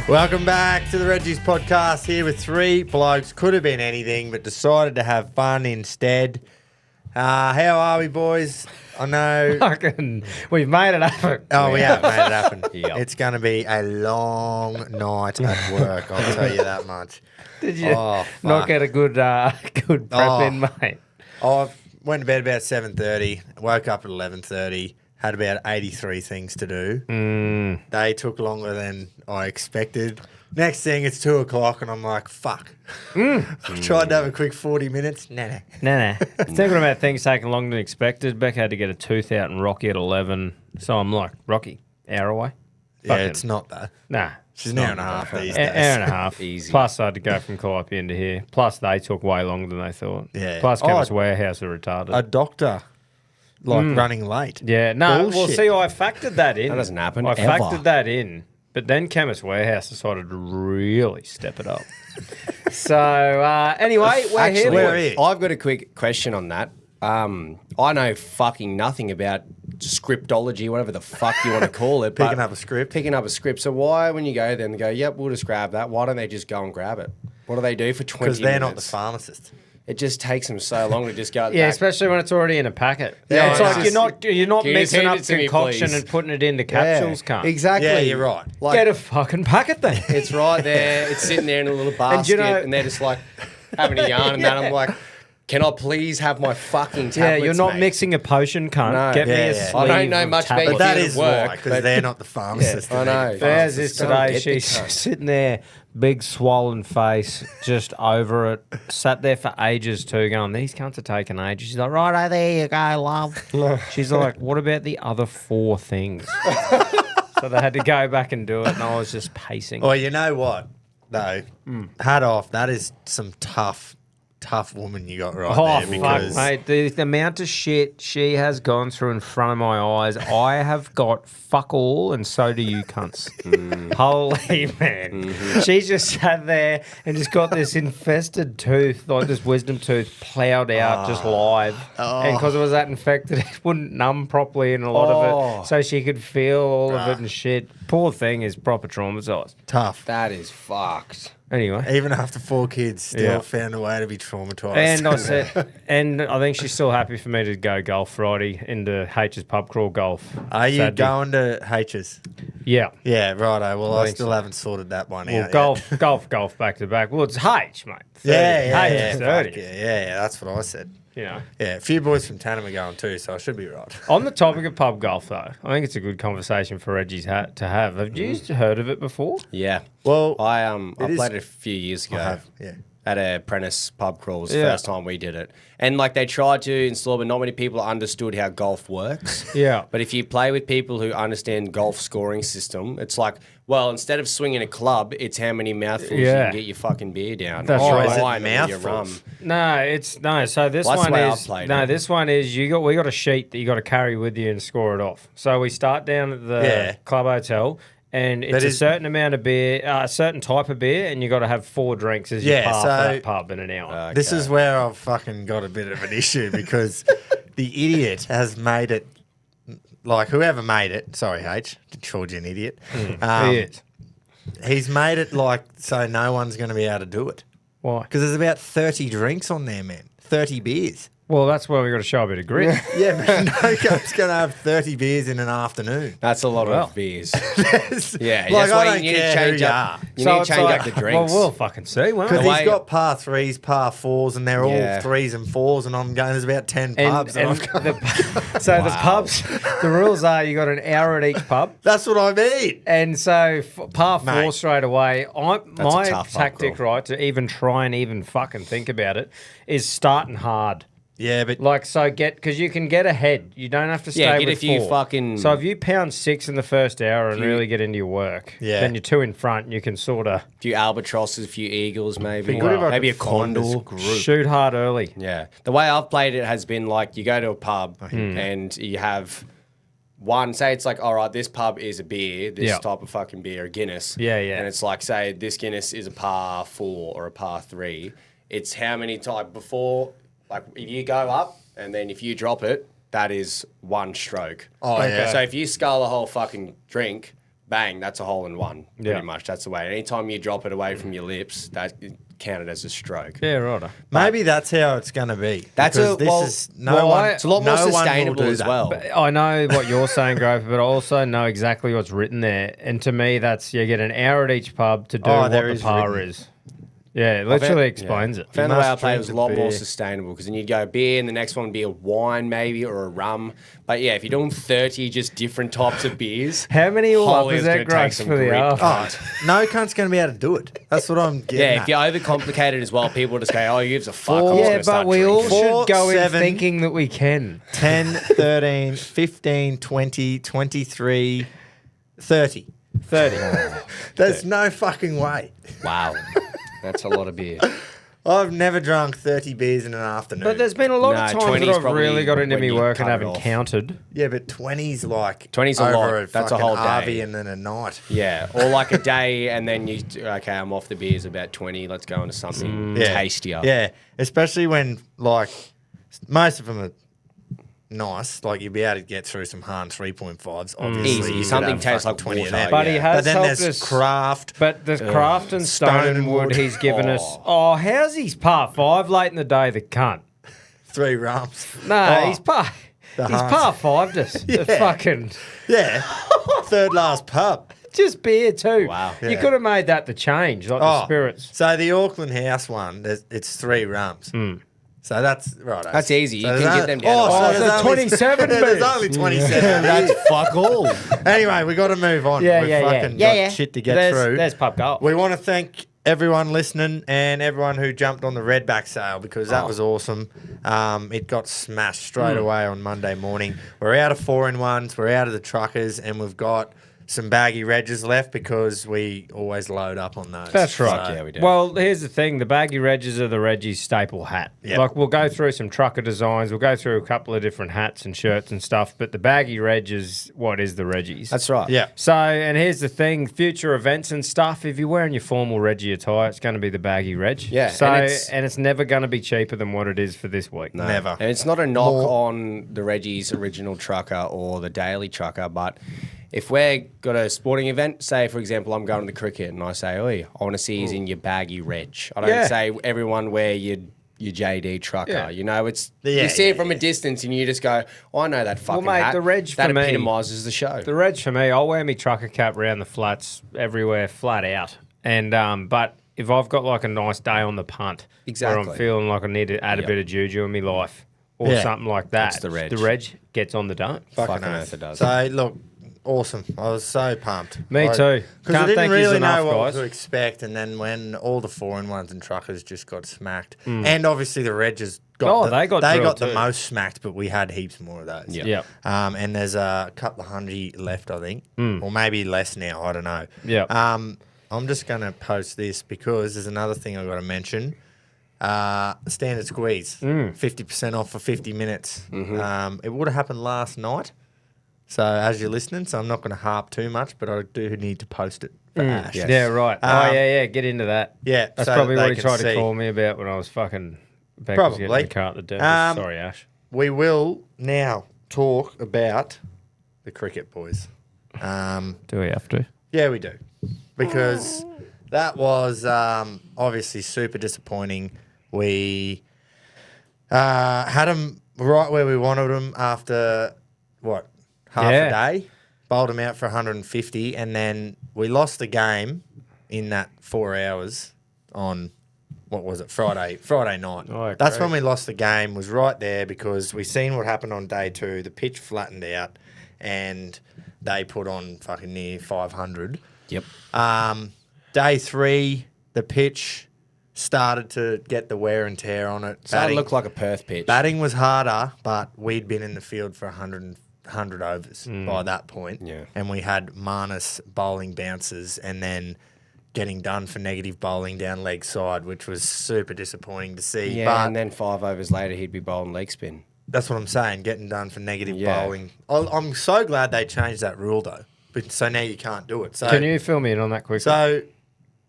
Welcome back to the Reggie's podcast here with three blokes. Could have been anything, but decided to have fun instead. How are we, boys? I know. We've made it happen. Oh, we have made it happen. Yep. It's going to be a long night at work, I'll tell you that much. Did you not get a good prep in, mate? I went to bed about 7:30, woke up at 11:30, had about 83 things to do. They took longer than I expected. Next thing, it's 2 o'clock, and I'm like, fuck. I tried to have a quick 40 minutes. Nah. Thinking about things taking longer than expected. Beck had to get a tooth out and Rocky at 11. So I'm like, Rocky, hour away? Yeah, it's not that. Nah. She's an hour and a half these days. Hour and a half. Easy. Plus, I had to go from Calliope into here. Plus, they took way longer than they thought. Yeah. Plus, Chemist Warehouse are retarded. A doctor, running late. Yeah, no, Bullshit. well, see, I factored that in. That doesn't happen I ever. factored that in, but then Chemist Warehouse decided to really step it up. So, anyway, we're Actually, here. Where are you? I've got a quick question on that. I know fucking nothing about scriptology, whatever the fuck you want to call it. Picking but up a script. Picking up a script. So why, when you go there and they go, yep, we'll just grab that, why don't they just go and grab it? What do they do for 20 minutes? Because they're not the pharmacist. It just takes them so long to just go Yeah, back. especially when it's already in a packet. Yeah, It's I like know. you're not Can you just mixing hand up it to me, concoction please? and putting it into capsules, cunt. Exactly. Yeah, you're right. Like, Get a fucking packet then. it's right there. It's sitting there in a little basket, you know- and they're just like having a yarn and that. I'm like, can I please have my fucking tablets, Yeah, you're not mate? mixing a potion, cunt. No. Get me Yeah, a yeah. sleeve I don't know of much about tablets. But that It is work, why, because but- they're not the pharmacist. I know. Theirs is Go today. get the She's cunt. sitting there, big swollen face, just over it. Sat there for ages too, going, these cunts are taking ages. She's like, right, there you go, love. She's like, what about the other 4 things? So they had to go back and do it, and I was just pacing. Well, you know what, though? Hat off. That is some tough woman you got right Oh, there. Because fuck, mate. The amount of shit she has gone through in front of my eyes, I have got fuck all, and so do you cunts. Holy man. She's just sat there and just got this infested tooth, like this wisdom tooth, ploughed out just live. And because it was that infected, it wouldn't numb properly in a lot of it, so she could feel all of it and shit. Poor thing is proper traumatised. tough. That is fucked. Anyway. Even after 4 kids, still found a way to be traumatised. And I said, and I think she's still happy for me to go golf Friday into H's pub crawl golf. Are you Saturday. going to H's? Yeah. Yeah, righto. Well, I think still so. haven't sorted that one Well, out. golf back to back. Well, it's H, mate. 30. Yeah, H yeah, is fuck 30. yeah, that's what I said. You know. Yeah, a few boys from Tannum are going too, so I should be right. On the topic of pub golf, though, I think it's a good conversation for Reggie's to have. Have you heard of it before? Yeah. Well, I is- played it a few years ago. I have, yeah. At a apprentice pub crawl. It was the Yeah. first time we did it. And like they tried to install, but not many people understood how golf works. Yeah. But if you play with people who understand golf scoring system, it's like, well, instead of swinging a club, it's how many mouthfuls you Yeah. can get your fucking beer down. That's Or right. Is it wine or your mouthfuls? rum. No, it's no. So this Well, that's one the way I've is played no. it. This one is we got a sheet that you got to carry with you and score it off. So we start down at the Yeah. club hotel, and it's That a is- certain amount of beer, a certain type of beer, and you got to have 4 drinks as you Yeah, pass so- that pub in an hour. This is where I've fucking got a bit of an issue because the idiot has made it, like whoever made it, sorry H, called you an idiot. He is. He's made it like so no one's going to be able to do it. Why? Because there's about 30 drinks on there, man. 30 beers. Well, that's where we got to show a bit of grit. Yeah, but no guy's going to have 30 beers in an afternoon. That's a lot Well. of beers. Yeah, Yeah, like, that's I why don't you need to care change who up. you are. You need it's to change like- up the drinks. Well, we'll fucking see, won't Because we? way- he's got par 3s, par 4s, and they're all Yeah. 3s and 4s, and I'm going, there's about 10 pubs. And I've got, the pubs, the rules are you got an hour at each pub. that's what I mean. And so par 4 Mate. straight away. My a tough pub tactic, crawl. right, to even try and even fucking think about it, is starting hard. Yeah, but Like, so because you can get ahead. You don't have to stay Yeah, get with a few 4. fucking- So if you pound 6 in the first hour and really get into your work, Yeah. then you're 2 in front and you can sort of A few albatrosses, a few eagles, maybe. Be good if I Maybe a could find this condor. group. shoot hard early. Yeah. The way I've played it has been like you go to a pub Hmm. and you have one, say it's like, all right, this pub is a beer, this Yeah. type of fucking beer, a Guinness. Yeah, yeah. And it's like, say, this Guinness is a par 4 or a par 3. It's how many times before, like, if you go up and then if you drop it, that is 1 stroke. Oh, yeah. So if you scull a whole fucking drink, bang, that's a hole in one. Pretty Yeah. much, that's the way. Anytime you drop it away from your lips, that counted as a stroke. Yeah, right. Maybe that's how it's going to be. That's because a- this well- is no well, one. It's a lot more no one will sustainable do as that. well. But I know what you're saying, Groper, but I also know exactly what's written there. And to me, that's you get an hour at each pub to do Oh, what there the is par written. is. Yeah, it literally explains it. I found the way I must played drink was a the lot more beer. sustainable because then you'd go beer and the next one would be a wine maybe or a rum. But yeah, if you're doing 30 just different types of beers, How many all up holy, is it's that, gonna take Gross, some for the grit. after? Oh, no cunt's going to be able to do it. That's what I'm getting yeah, at. if you overcomplicate it as well, people just go, oh, you gives a fuck. I'm just Yeah, gonna but start we all drinking. should 4, go in 7. thinking that we can. 10, 13, 15, 20, 23, 30. 30. There's no fucking way. Wow. That's a lot of beer. I've never drunk 30 beers in an afternoon. But there's been a lot of No, times that 20's I've probably really got into when me you work and cut it haven't off. counted. Yeah, but 20's like 20's a over lot. a That's a fucking whole day. RV and then a night. Yeah, or like a day and then you, okay, I'm off the beers about 20. Let's go into something tastier. Yeah, especially when like most of them are nice. Like you'll be able to get through some Hahn 3.5s. Obviously, Easy. You could Something have tastes fucking like 20 of water, them. But he yeah. has But then helped there's us. craft. But there's Craft and Stone and Wood Stonewood. he's given us. Oh, how's his par 5 late in the day, the cunt? 3 rums. No, Oh, he's par. the He's Haas. par 5 just. The Yeah. fucking. Yeah, third last pub. Just beer too. Wow. You Yeah. could have made that the change, like the spirits. So the Auckland House one, it's 3 rums. So that's right. That's easy. You there's can get only- them down to so like- there's so only- 27 There's beers. only 27. That's fuck all. Anyway, we got to move on. Yeah, We've yeah, yeah. fucking Yeah, got yeah. shit to get There's, through. There's pub golf. We want to thank everyone listening and everyone who jumped on the Redback sale because that was awesome. It got smashed straight away on Monday morning. We're out of 4-in-1s, we're out of the truckers, and we've got some baggy Reggies left because we always load up on those. That's right. So- Yeah, we do. Well, here's the thing: the baggy Reggies are the Reggie's staple hat. Yep. Like we'll go through some trucker designs, we'll go through a couple of different hats and shirts and stuff, but the baggy Reg is what is the Reggie's. That's right. Yeah. So, and here's the thing: future events and stuff. If you're wearing your formal Reggie attire, it's going to be the baggy Reg. Yeah, So, and and it's- it's never going to be cheaper than what it is for this week. No. Never. And it's not a knock on the Reggie's original trucker or the daily trucker, but if we're got a sporting event, say for example, I'm going to the cricket and I say, "Oi, I want to see you in your baggy reg." I don't Yeah. say everyone wear your JD trucker. Yeah. You know, it's Yeah, you see it yeah, from a distance and you just go, "Oh, I know that fucking mate, hat." the reg that for me- epitomises the show. The Reg for me, I'll wear my trucker cap around the flats everywhere, flat out. And but if I've got like a nice day on the punt, where Exactly. I'm feeling like I need to add a Yep. bit of juju in my life, or Yeah. something like that, That's the reg. The Reg gets on the dome. Fucking oath. earth it does. So look, awesome. I was so pumped. Me too. Because I Can't didn't thank yous really enough, know what guys. to expect, and then when all the 4-in-1s and truckers just got smacked, and obviously the Reggies got Oh, they got drilled the too. most smacked, but we had heaps more of those. Yeah. Yep. And there's a couple of hundred left, I think, or maybe less now. I don't know. Yep. I'm just gonna post this because there's another thing I've got to mention. Standard Squeeze, 50% off for 50 minutes. It would have happened last night. So as you're listening, so I'm not going to harp too much, but I do need to post it for Ash. Yes. Yeah, right. Yeah. Get into that. Yeah, That's so probably that what they he can tried to see. call me about when I was fucking back was getting Probably. the car at the dentist. Sorry, Ash. We will now talk about the cricket, boys. Do we have to? Yeah, we do. Because that was obviously super disappointing. We had them right where we wanted them after, what, half Yeah. a day? Bowled them out for 150, and then we lost the game in that 4 hours on, what was it, Friday night. Oh, That's great. when we lost the game, was right there because we seen what happened on day 2. The pitch flattened out, and they put on fucking near 500. Yep. Day 3, the pitch started to get the wear and tear on it. So it looked like a Perth pitch. Batting was harder, but we'd been in the field for 100 overs by that point. Yeah. And we had Marnus bowling bounces and then getting done for negative bowling down leg side, which was super disappointing to see. Yeah, but and then 5 overs later he'd be bowling leg spin. that's what I'm saying, getting done for negative Yeah. bowling. I'm so glad they changed that rule, though. But so now you can't do it. So Can you fill me in on that quickly? So,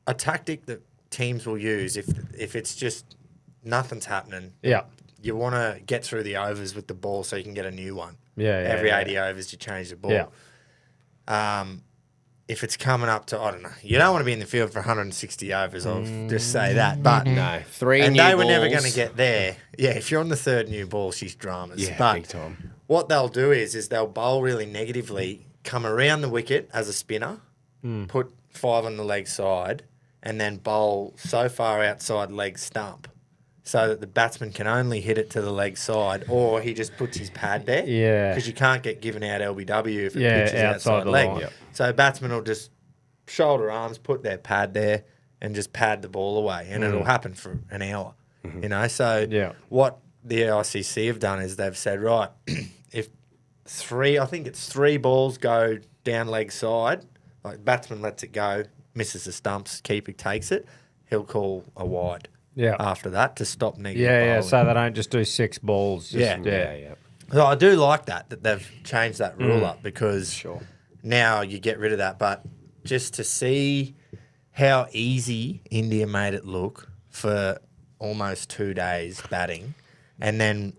a tactic that teams will use if it's just nothing's happening, yeah. you want to get through the overs with the ball so you can get a new one. Yeah, Every yeah. 80 overs, you change the ball. Yeah. if it's coming up to, I don't know, you don't want to be in the field for 160 overs. I'll just say that. But No, 3 and new they were never balls. going to get there. Yeah, if you're on the third new ball, she's dramas. Yeah, but big time. what they'll do is they'll bowl really negatively, come around the wicket as a spinner, put 5 on the leg side, and then bowl so far outside leg stump so that the batsman can only hit it to the leg side, or he just puts his pad there. Yeah. Because you can't get given out LBW if it Yeah, pitches outside outside the leg. line. Yep. So batsman will just shoulder arms, put their pad there, and just pad the ball away, and it'll happen for an hour. You know, so Yeah. what the ICC have done is they've said, right, if I think it's 3 balls go down leg side, like batsman lets it go, misses the stumps, keeper takes it, he'll call a wide. Yeah. After that to stop negative Yeah, bowling. so they don't just do 6 balls. Just, Yeah. So I do like that they've changed that rule up because now you get rid of that. But just to see how easy India made it look for almost 2 days batting, and then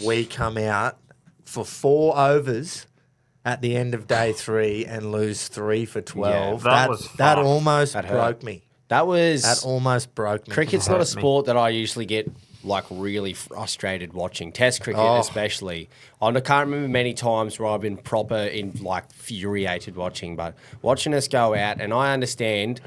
we come out for 4 overs at the end of day 3 and lose 3 for 12. that was that fucked. almost That broke hurt. me. That was That almost broke me. cricket's not a sport that I usually get like really frustrated watching. Test cricket, especially. I can't remember many times where I've been proper in like furiated watching, but watching us go out, and I understand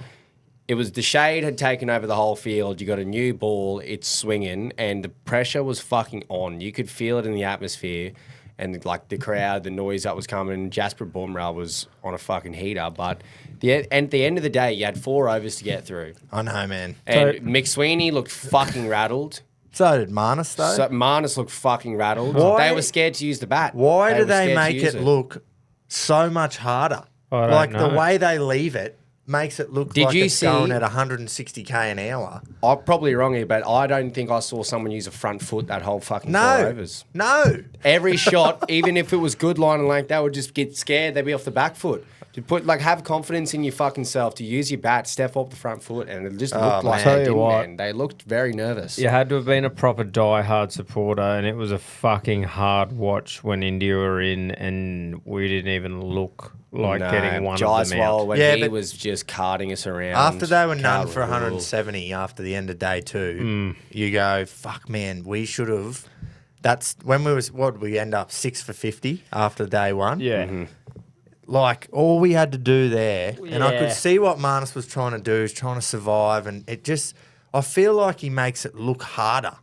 it was the shade had taken over the whole field. You got a new ball, it's swinging, and the pressure was fucking on. You could feel it in the atmosphere. And like the crowd, the noise that was coming, Jasper Bumrah was on a fucking heater. But at the end of the day, you had 4 overs to get through. I know, man. And McSweeney looked fucking rattled. So did Marnus, though. So Marnus looked fucking rattled. Why- They were scared to use the bat. Why do were they scared to make use it look so much harder? I don't Like know. the way they leave it makes it look Did like you it's see- going at 160k an hour. I'm probably wrong here, but I don't think I saw someone use a front foot that whole fucking 4 No, overs. no. Every shot, even if it was good line and length, they would just get scared. They'd be off the back foot. To have confidence in your fucking self, to use your bat, step up the front foot, and it just looked like Tell they you didn't, what. man. They looked very nervous. You had to have been a proper die-hard supporter, and it was a fucking hard watch when India were in, and we didn't even look like getting one of them Jaiswal, out. when Yeah, he but was just carting us around. After they were none for Carl Rule. 170 after the end of day 2, you go, fuck, man, we should have. That's when what did we end up 6 for 50 after day 1? Yeah. Like, all we had to do there, and I Yeah. could see what Marnus was trying to do, is trying to survive, and it just, I feel like he makes it look harder.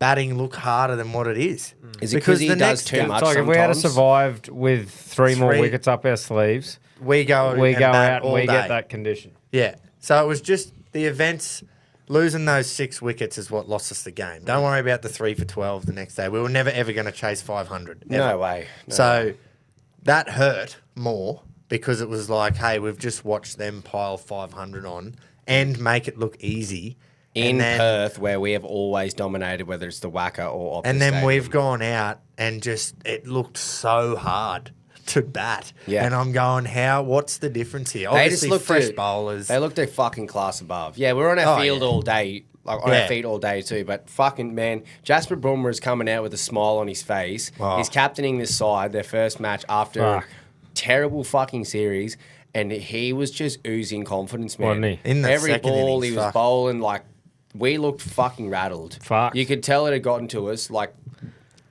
Batting look harder than what it is. Is it because he the does next too game, much? It's like if we had sometimes? survived with 3 more Three- wickets up our sleeves, we go we and go bat out and all we day. get that condition. Yeah. So it was just the events, losing those 6 wickets is what lost us the game. Don't worry about the 3 for 12 the next day. We were never, ever going to chase 500. No ever. way. No. So that hurt more because it was like, hey, we've just watched them pile 500 on and make it look easy. In and then, Perth, where we have always dominated, whether it's the Wacker or Optus and then Stadium. we've gone out and just, it looked so hard to bat. Yeah. And I'm going, what's the difference here? They Obviously, just looked fresh at- bowlers. They looked a fucking class above. Yeah, we're on our Oh, field yeah. all day, like on Yeah. our feet all day too. But fucking man, Jasper Bumrah is coming out with a smile on his face. Oh. He's captaining this side, their first match after Fuck. a terrible fucking series, and he was just oozing confidence, man. Wasn't he? In the Every second ball innings, he was fuck. bowling like. We looked fucking rattled. Fuck. You could tell it had gotten to us. Like,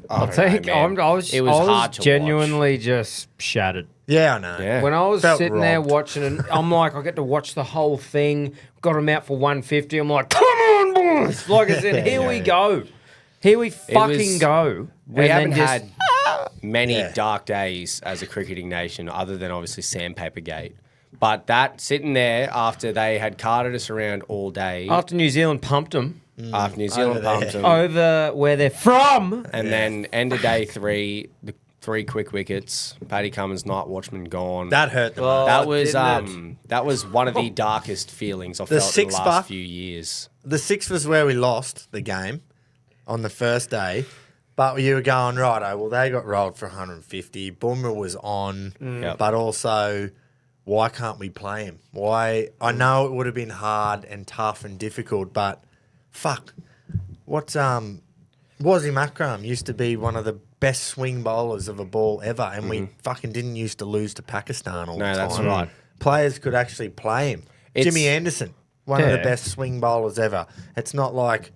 I think know, man. I was It was hard to genuinely just shattered. Yeah, I know. Yeah. When I was Felt sitting there robbed. watching it, I'm like, I get to watch the whole thing. Got him out for 150. I'm like, come on, boys! Like I said, here we go. Here we fucking go. We And haven't then just- had many Yeah. dark days as a cricketing nation, other than obviously Sandpaper Gate. But that sitting there after they had carted us around all day, after New Zealand pumped them after New Zealand Over there. pumped them, over where they're from. and then end of day 3, the 3 quick wickets. Paddy Cummins, night watchman, gone. That hurt the Oh, most. that was didn't that was one of the darkest feelings I've felt in the six last bar- few years. The 6 was where we lost the game on the first day. But you were going, right, well, they got rolled for 150. Bumrah was on. Yep. But also, why can't we play him? Why? I know it would have been hard and tough and difficult, but fuck. What's Wasim Akram used to be one of the best swing bowlers of a ball ever, and we fucking didn't used to lose to Pakistan all No, the time. that's right. players could actually play him. Jimmy Anderson, one of the best swing bowlers ever. It's not like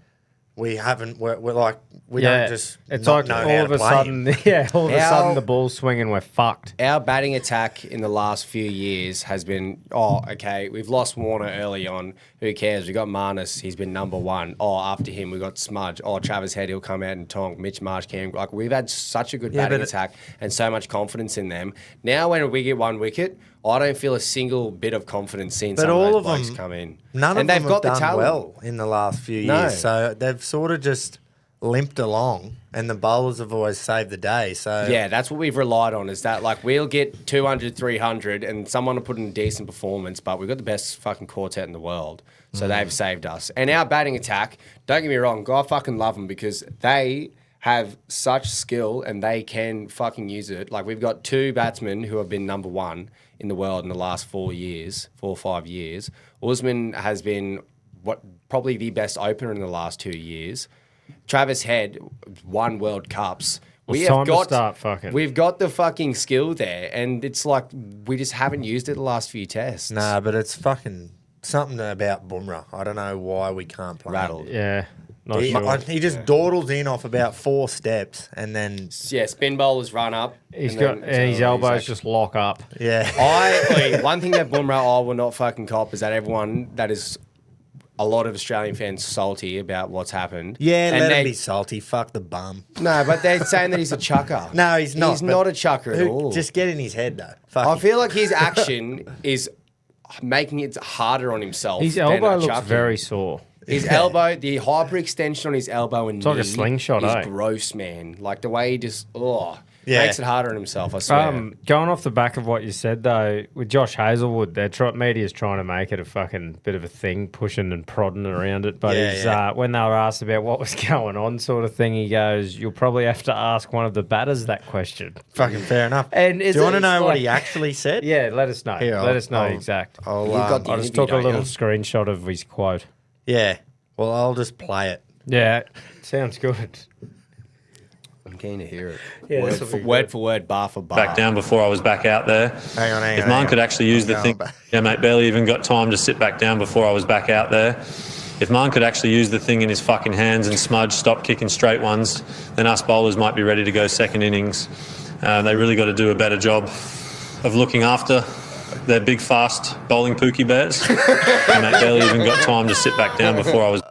we haven't. We're like we don't just. It's not like know all how of to a play sudden, him. all of a sudden the ball's swinging, we're fucked. Our batting attack in the last few years has been, okay, we've lost Warner early on. Who cares? We got Marnus. He's been number one. After him, we got Smudge. Travis Head, he'll come out and tonk. Mitch Marsh, Cam. Like, we've had such a good batting attack and so much confidence in them. Now, when we get one wicket, I don't feel a single bit of confidence seeing some of those blokes come in. None of them have done well in the last few years. No. So they've sort of just limped along, and the bowlers have always saved the day. So yeah, that's what we've relied on, is that like we'll get 200, 300 and someone will put in a decent performance, but we've got the best fucking quartet in the world. So they've saved us. And our batting attack, don't get me wrong, I fucking love them because they have such skill and they can fucking use it. Like, we've got 2 batsmen who have been number 1 in the world in the last 4 or 5 years. Usman has been probably the best opener in the last 2 years. Travis Head won World Cups. We've got the fucking skill there, and it's like we just haven't used it the last few tests. Nah, but it's fucking something about Bumrah. I don't know why we can't play Rattled. him. Yeah. He just dawdles in off about 4 steps and then spin bowlers run up. His elbows just lock up. Yeah. One thing that Bumrah I will not fucking cop is that everyone that is a lot of Australian fans salty about what's happened. Yeah, let him be salty. Fuck the bum. No, but they're saying that he's a chucker. No, he's not. He's not a chucker at all. Just get in his head though. I feel like his action is making it harder on himself. His elbow looks very sore. His elbow, the hyperextension on his elbow and it's like a slingshot, is gross, man. Like the way he just, makes it harder on himself, I swear. Going off the back of what you said, though, with Josh Hazelwood, media's trying to make it a fucking bit of a thing, pushing and prodding around it. But when they were asked about what was going on sort of thing, he goes, you'll probably have to ask one of the batters that question. Fucking fair enough. And do you want to know what he actually said? Yeah, let us know. Let us know exact. I just took a little screenshot of his quote. Yeah. Well, I'll just play it. Yeah. Sounds good. I'm keen to hear it. Yeah, word for word, bar for bar. Back down before I was back out there. Hang on. If mine could actually use the thing. Yeah, mate, barely even got time to sit back down before I was back out there. If mine could actually use the thing in his fucking hands and Smudge stop kicking straight ones, then us bowlers might be ready to go second innings. They really got to do a better job of looking after their big, fast bowling pookie bears. And mate, barely even got time to sit back down before I was...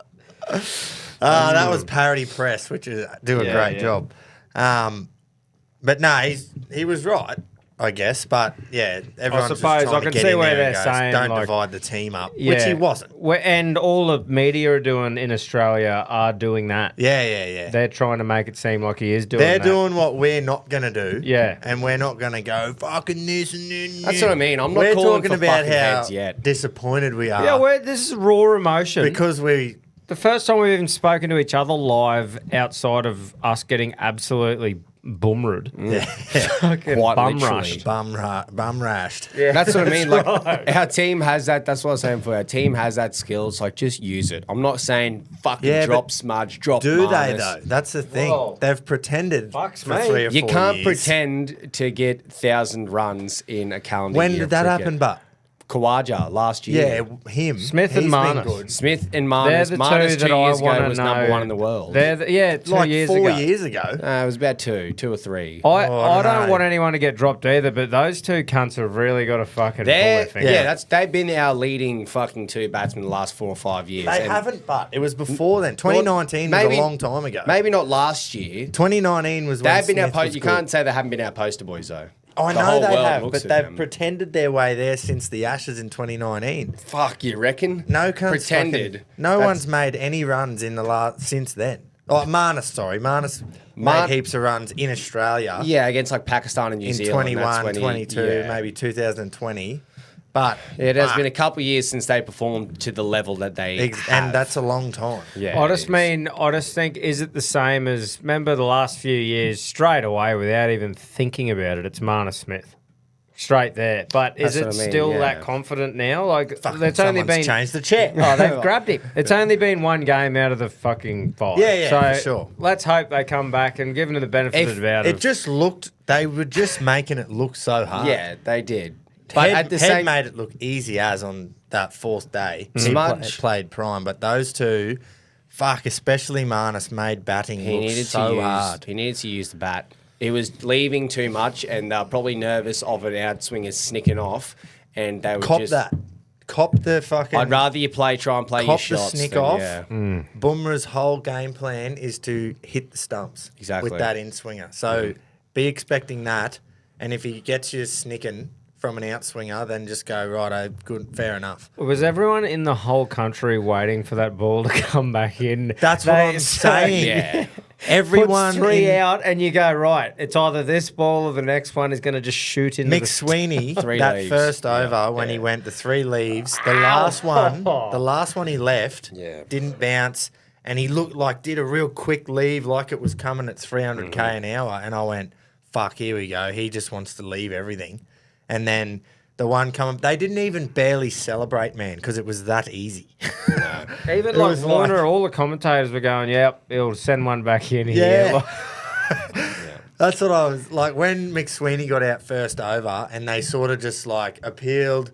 That was Parody Press, which is a great job. But no, he was right, I guess. But yeah, everyone's just trying I can to get see in where there and they're goes, saying don't like, divide the team up, which he wasn't. And all the media are doing in Australia are doing that. Yeah. They're trying to make it seem like he is doing They're that. doing what we're not going to do. Yeah. And we're not going to go fucking this and then. That's what I mean. I'm not we're calling talking for about fucking how heads yet. disappointed we are. Yeah, this is raw emotion. Because the first time we've even spoken to each other live outside of us getting absolutely bummered. Yeah. Fucking Quite bum literally. rushed. Bum rashed. Yeah, that's what I mean. Like, right. our team has that. That's what I was saying for our team has that skill. It's like, just use it. I'm not saying fucking drop Smudge, drop Do Marnus. they, though? That's the thing. Whoa. They've pretended Fucks for me. 3 or 4 years. You can't pretend to get 1,000 runs in a calendar When year did of that cricket. happen, but? Kawaja last year. Yeah, him. Smith and He's been Marnus. good. Smith and They're Marnus. the Marnus two 2 that I years want ago to was know. number 1 in the world. 2 Like years 4 ago. years ago. It was about 2 or 3. I don't don't know. want anyone to get dropped either, but those 2 cunts have really got to fucking pull their finger. They've been our leading fucking 2 batsmen the last 4 or 5 years. They haven't, but it was before then. 2019 was a long time ago. Maybe not last year. 2019 was when They've been Smith our was you good. can't say they haven't been our poster boys though. I The know whole they world have, looks but at they've them. pretended their way there since the Ashes in 2019. Fuck, you reckon? No cunts pretended. No one's made any runs in the last since then. Oh, Marnus made heaps of runs in Australia. Yeah, against like Pakistan and New in Zealand. 21, That's when 22, maybe 2020. But it has been a couple of years since they performed to the level that they have. And that's a long time. Yeah, I just think, is it the same as, remember the last few years, straight away, without even thinking about it, it's Marnus Smith. Straight there. But is it still that confident now? Like, it's only been... changed the chair. Oh, they've grabbed him. It's only been 1 game out of the fucking 5. Yeah, so for sure. Let's hope they come back and give them the benefit of the doubt. It just looked... They were just making it look so hard. Yeah, they did. But Head, at the Head same, made it look easy as on that fourth day. Smudge. He played prime, but those two, fuck, especially Marnus, made batting look so hard. He needed to use the bat. He was leaving too much, and they're probably nervous of an outswinger snicking off, and they were Cop that. Cop the fucking... I'd rather you try and play your cop the shots. snick than, off. Yeah. Bumrah's whole game plan is to hit the stumps Exactly. with that in-swinger. So be expecting that, and if he gets you snicking from an outswinger, then just go, righto, good, fair enough. Was everyone in the whole country waiting for that ball to come back in? That's what I'm saying. Yeah. Everyone puts three in- out, and you go, right, it's either this ball or the next one is going to just shoot into Mick Sweeney, Three that leaves. first over when he went the 3 leaves, the last one he left Yeah. didn't bounce, and he looked like did a real quick leave like it was coming at 300k an hour, and I went, fuck, here we go. He just wants to leave everything. And then the one coming, they didn't even barely celebrate, man, because it was that easy. Even It like was Warner, like- all the commentators were going, yep, he'll send one back in Yeah. here. That's what I was like when McSweeney got out first over and they sort of just like appealed,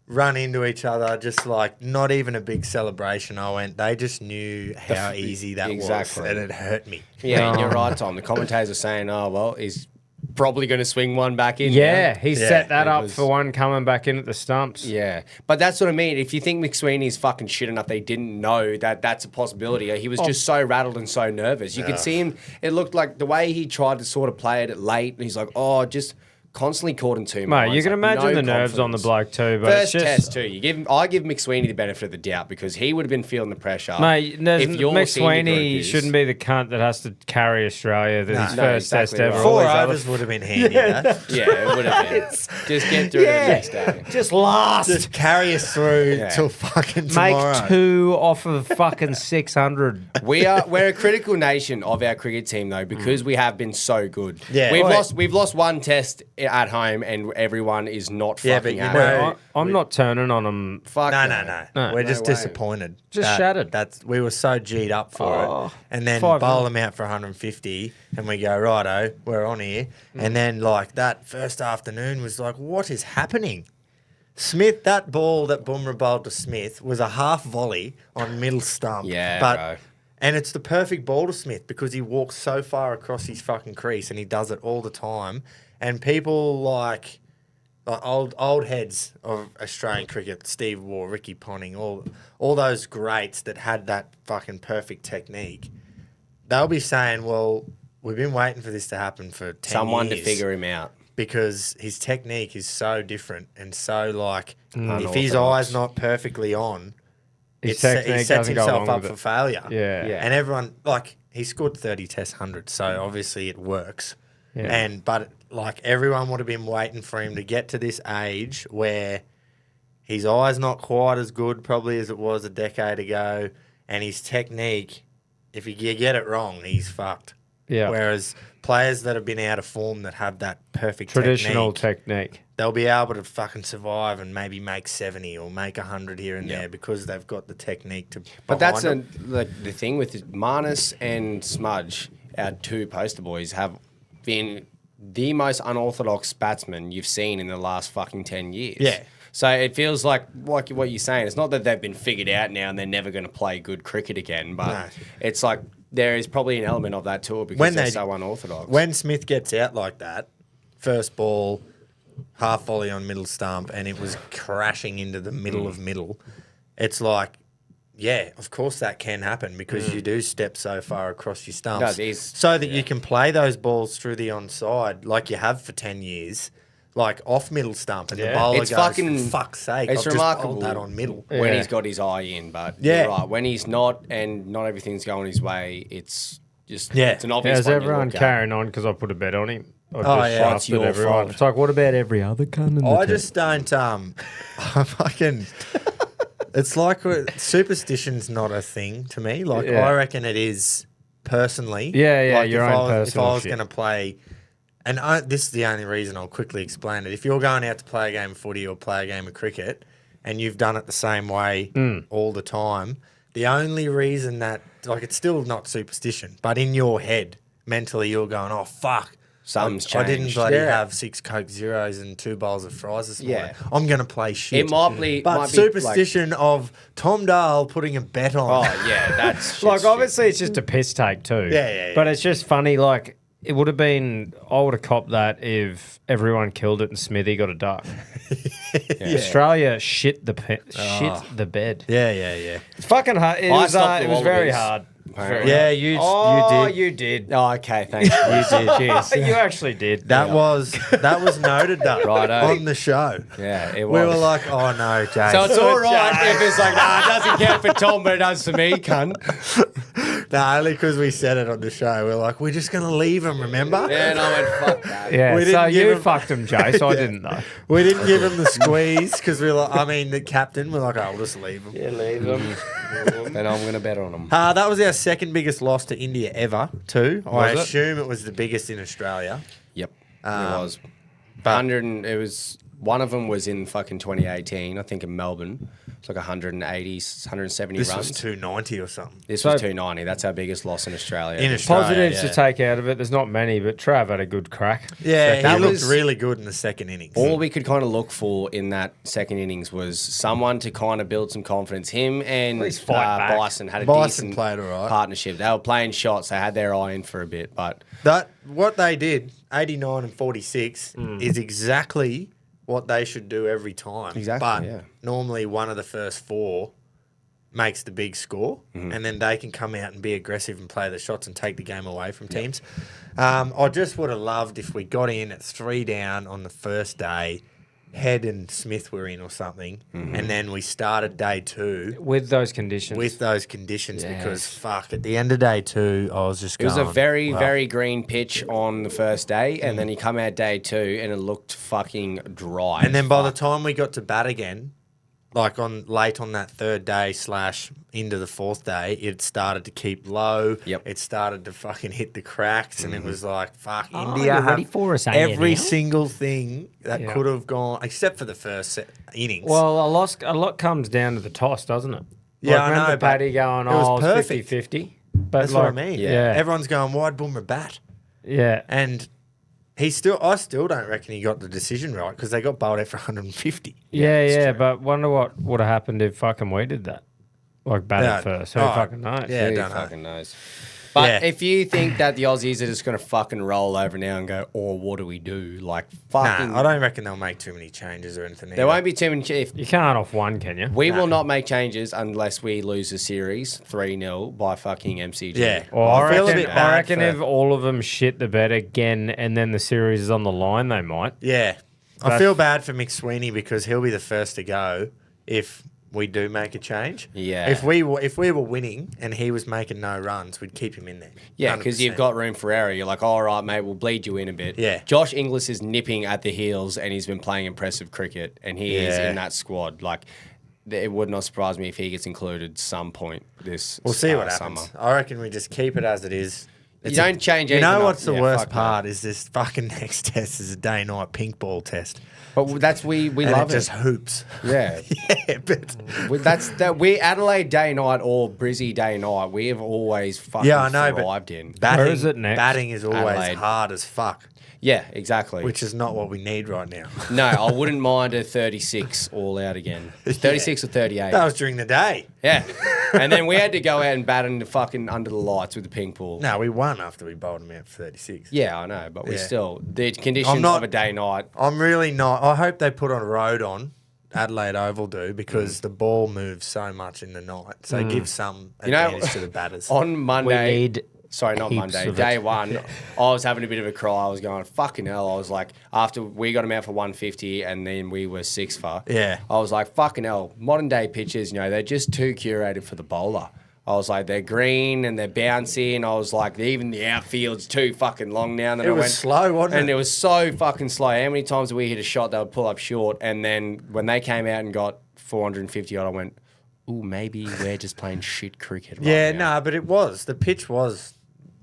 run into each other, just like not even a big celebration. I went, they just knew how easy that Exactly. was, and it hurt me. Yeah, and you're right, Tom. The commentators are saying, oh, well, he's probably going to swing one back in. Yeah, he Yeah, set that it up was- for one coming back in at the stumps. Yeah, but that's what I mean. If you think McSweeney's fucking shit enough, they didn't know that that's a possibility. He was just so rattled and so nervous. You could see him. It looked like the way he tried to sort of play it late. And he's like, oh, just constantly caught in two. Mate, you minds, can like, imagine no the nerves on the confidence. bloke too. But First it's just, test too. I give McSweeney the benefit of the doubt because he would have been feeling the pressure. Mate, If your Mick senior group Sweeney is- shouldn't be the cunt that has to carry Australia. That his No, first exactly test ever. right. All 4 these other- overs would have been handy. though. Yeah, it would have been. Just get through to the next day. Just last. Just carry us through Yeah. till fucking Make tomorrow. 2 off of fucking 600. We're a critical nation of our cricket team though because we have been so good. Yeah. we've lost one test at home and everyone is not Yeah, fucking but you happy. know- I'm not turning on them. Fuck No. We're just way. disappointed. Just shattered. We were so G'd up for Oh, it. And then 5 bowl them out for 150 and we go, righto, we're on here. And then like that first afternoon was like, what is happening? Smith, that ball that Bumrah bowled to Smith was a half volley on middle stump. Yeah, but bro. And it's the perfect ball to Smith because he walks so far across his fucking crease and he does it all the time. And people like old heads of Australian cricket, Steve Waugh, Ricky Ponting, all those greats that had that fucking perfect technique, they'll be saying, well, we've been waiting for this to happen for 10 Someone years. to figure him out. Because his technique is so different and so like, if Unorthodox. his eye's not perfectly on, His he technique sets doesn't go himself along up with for it. failure. Yeah. Yeah. And everyone, like, he scored 30 Test 100, so obviously it works. Yeah. But like everyone would have been waiting for him to get to this age where his eye's not quite as good probably as it was a decade ago, and his technique, if you get it wrong, he's fucked. Yeah. Whereas players that have been out of form that have that perfect Traditional technique, they'll be able to fucking survive and maybe make 70 or make 100 here and Yeah. there because they've got the technique to. But that's behind them. the thing with Marnus and Smudge, our 2 poster boys, have been the most unorthodox batsmen you've seen in the last fucking 10 years. Yeah. So it feels like what you're saying. It's not that they've been figured out now and they're never going to play good cricket again, but No. it's like there is probably an element of that too because When they're they- so unorthodox. When Smith gets out like that, first ball, half volley on middle stump, and it was crashing into the middle of middle, it's like, yeah, of course that can happen because you do step so far across your stumps. No, it is, so that you can play those balls through the onside like you have for 10 years, like off middle stump, and the bowler It's goes, fucking- for fuck's sake, it's I've remarkable just bowled that on middle. when Yeah. he's got his eye in, but Yeah. you're right. When he's not and not everything's going his way, it's just Yeah. it's an obvious Is one you everyone look at. carrying on because I put a bet on him? I just Oh, yeah. shafted It's your everyone. fault. It's like, what about every other cunt in the I team? just don't. I fucking. It's like superstition's not a thing to me. Like Yeah. I reckon it is personally. Yeah, Like your if own I was, personal If I was shit. going to play, and this is the only reason I'll quickly explain it. If you're going out to play a game of footy or play a game of cricket, and you've done it the same way all the time, the only reason that it's still not superstition, but in your head mentally you're going, oh fuck. Something's I changed. didn't bloody Yeah. have 6 Coke Zeros and 2 bowls of fries this morning. Yeah. I'm going to play shit. It might be, But might be superstition of Tom Dahl putting a bet on. Like, oh yeah, that's Like, just obviously, it's just a piss take too. Yeah. But it's just funny. Like, it would have been. I would have copped that if everyone killed it and Smithy got a duck. Australia shit the bed. Yeah. It's fucking hard. It I was. stopped the It was very Wallabies. hard. Apparently. Yeah, you did. You did. Oh, okay, thanks. You did. Cheers. You actually did. That was noted though Righto. on the show. Yeah, it We was. were like, oh no, Jay. so it's all right if it's like, nah, it doesn't count for Tom, but it does for me, cunt. No, only because we said it on the show. We're like, we're just going to leave him, remember? Yeah, and I went, fuck that. Yeah. We So didn't give you him- fucked him, Jay. So I didn't know. We didn't give him the squeeze because the captain, we're like, oh, we'll just leave him. Yeah, leave him. And I'm going to bet on him. That was our second biggest loss to India ever, too. I Was it? assume it was the biggest in Australia. Yep, it was. but- 100, one of them was in fucking 2018, I think in Melbourne. It's like 180, 170 This runs. was 290 or something. This was 290. That's our biggest loss in Australia. In Australia, Positives yeah. to take out of it. There's not many, but Trav had a good crack. Yeah, That he looked was- really good in the second innings. All we could kind of look for in that second innings was someone to kind of build some confidence. Him and least fight back. Bison had a Bison decent played all right. partnership. They were playing shots. They had their eye in for a bit, but What they did, 89 and 46, is exactly what they should do every time. Exactly, But yeah. normally one of the first 4 makes the big score, and then they can come out and be aggressive and play the shots and take the game away from teams. I just would have loved if we got in at 3 down on the first day, Head and Smith were in or something, and then we started day 2 With those conditions. with those conditions Yes. because, fuck, at the end of day 2, I was just it was going, a very, well, very green pitch on the first day, and then he come out day 2 and it looked fucking dry. And then as by the fuck. time we got to bat again, like late on that third day / into the fourth day, it started to keep low. Yep. It started to fucking hit the cracks, and it was like, fuck, Oh, India you're have ready for us, every ANL? single thing that Yeah. could have gone, except for the first innings. Well, a lot comes down to the toss, doesn't it? Yeah, Like, I remember know, but Paddy going, it was oh, it's perfect. 50-50. But that's like, what I mean. Yeah. Everyone's going, wide boomer bat. Yeah. And I still don't reckon he got the decision right because they got bowled out for 150. Yeah, but wonder what would have happened if fucking we did that. Like batted Yeah. first. Who Oh, fucking knows? yeah. Who don't know. fucking knows. But Yeah. if you think that the Aussies are just going to fucking roll over now and go, oh, what do we do? Like, fucking. Nah, I don't reckon they'll make too many changes or anything. There won't be too many. If You can't off one, can you? we will not make changes unless we lose the series 3-0 by fucking MCG. Yeah. Well, I feel a reckon, bit bad I reckon for- if all of them shit the bed again and then the series is on the line, they might. Yeah. I That's- feel bad for Mick Sweeney because he'll be the first to go if we do make a change. Yeah. If we were winning and he was making no runs, we'd keep him in there. Yeah, because 100%. you've got room for error. You're like, all right, mate, we'll bleed you in a bit. Yeah. Josh Inglis is nipping at the heels and he's been playing impressive cricket and he is Yeah. in that squad. Like, it would not surprise me if he gets included some point this We'll see what happens. summer. I reckon we just keep it as it is. You don't change You know anything what's up. the Yeah, worst fuck that. part is this fucking next test is a day-night pink ball test. But that's we And love it it. just hoops. Yeah. Yeah, but We Adelaide day night or Brizzy day night. We have always fucking yeah, I know, thrived but in. batting, Where is it next? batting is always Adelaide. hard as fuck, Yeah, exactly. which is not what we need right now. No, I wouldn't mind a 36 all out again. 36 or 38. That was during the day. Yeah. And then we had to go out and bat in the fucking under the lights with the pink ball. No, we won after we bowled them out for 36. Yeah, I know, but we Yeah. still the conditions I'm not- of a day night. I'm really not. I hope they put on a road on. Adelaide Oval do because the ball moves so much in the night. So give some You know, advantage to the batters. On We Monday, need sorry, not heaps Monday, of day it. one, I was having a bit of a cry. I was going, fucking hell. I was like, after we got him out for 150 and then we were 6 for. Yeah. I was like, fucking hell. Modern day pitches, they're just too curated for the bowler. I was like, they're green and they're bouncy, and I was like, even the outfield's too fucking long now. And then It I was went, slow, wasn't and it? it was so fucking slow. How many times did we hit a shot that would pull up short? And then when they came out and got 450 odd, I went, ooh, maybe we're just playing shit cricket right Yeah, now. no, but it was. The pitch was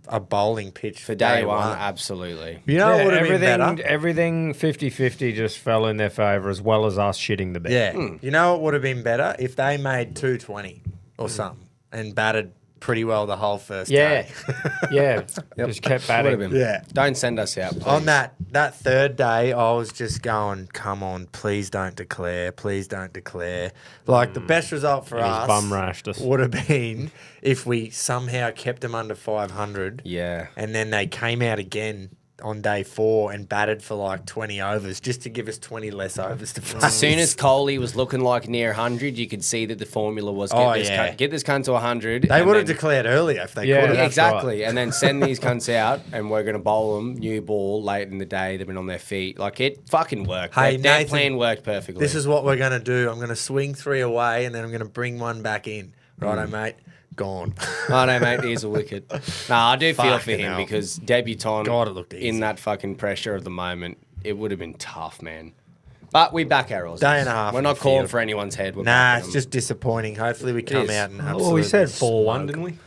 a bowling pitch For day one, absolutely. You know what would have been everything, better? everything 50-50 just fell in their favour as well as us shitting the bed. Yeah. You know what would have been better? If they made 220 or something and batted pretty well the whole first Yeah. day. Yeah. Just kept batting. Would have been. Yeah. Don't send us out, please. On that third day, I was just going, come on, please don't declare. Please don't declare. Like, the best result for He's us bum-rashed us. would have been if we somehow kept them under 500. Yeah. And then they came out again on day 4 and batted for like 20 overs just to give us 20 less overs to play. As soon as Coley was looking like near 100, you could see that the formula was get this cunt to 100. They would have declared earlier if they Yeah, could have. that's Exactly. And then send these cunts out and we're going to bowl them new ball late in the day. They've been on their feet. Like, it fucking worked. Hey, Their Nathan, plan worked perfectly. This is what we're going to do. I'm going to swing 3 away and then I'm going to bring 1 back in. Righto, mate? Gone. Oh, no, mate, here's a wicket. Nah, I do feel for Fucking him hell. because debutant God, it looked easy. in that fucking pressure of the moment, it would have been tough, man. But we back our Aussies. Day and a half We're in not the calling field. for anyone's head. We're Nah, backing it's them. just disappointing. Hopefully we come is. out and Oh, we said 4-1, didn't we?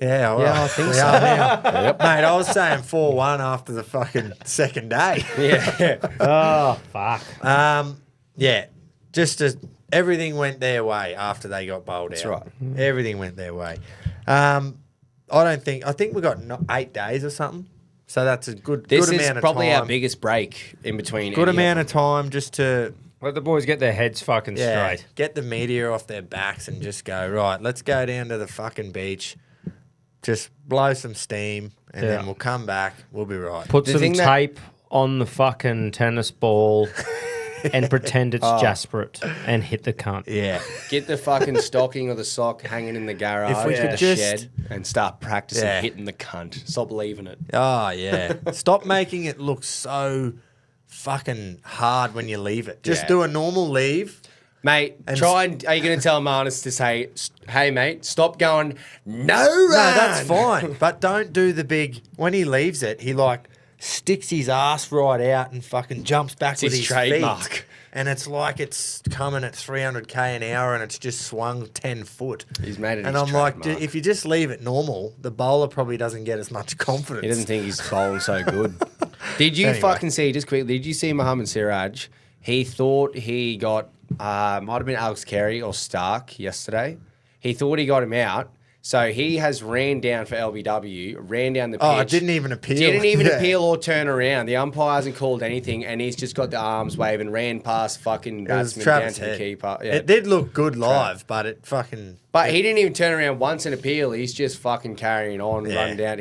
Yeah, well, Yeah, I think we so. are now. Mate, I was saying 4-1 after the fucking second day. Yeah. Oh, fuck. Yeah, just as everything went their way after they got bowled That's out. right. Everything went their way. I think we got 8 days or something. So that's a good This good is amount of probably time. our biggest break in between. Good any amount of of time just to Let the boys get their heads fucking straight. get the media off their backs and just go, right, let's go down to the fucking beach, just blow some steam, and Yeah. then we'll come back. We'll be right. Put The some thing that- tape on the fucking tennis ball and pretend it's Jasperate and hit the cunt. Yeah. Get the fucking stocking or the sock hanging in the garage If we in could the just- shed and start practicing Yeah. hitting the cunt. Stop leaving it. Oh, yeah. Stop making it look so fucking hard when you leave it. Just Yeah. do a normal leave. Mate, are you going to tell Marnus to say, hey, mate, stop going, no run. No, that's fine. But don't do the big, when he leaves it, he like sticks his ass right out and fucking jumps back It's with his his trademark. feet. And it's like it's coming at 300k an hour and it's just swung 10 foot. He's made it And his I'm like, trademark. if you just leave it normal, the bowler probably doesn't get as much confidence. He doesn't think he's bowling so good. Did you Anyway. fucking see, just quickly, did you see Mohammed Siraj? He thought he got, might have been Alex Carey or Stark yesterday. He thought he got him out. So he has ran down for LBW, ran down the pitch. Oh, it didn't even appeal. Didn't even Yeah. appeal or turn around. The umpire hasn't called anything, and he's just got the arms waving, ran past fucking It was batsman down Travis to the Head. keeper. Yeah. It did look good live, but it fucking... But he didn't even turn around once and appeal. He's just fucking carrying on, Yeah. running down.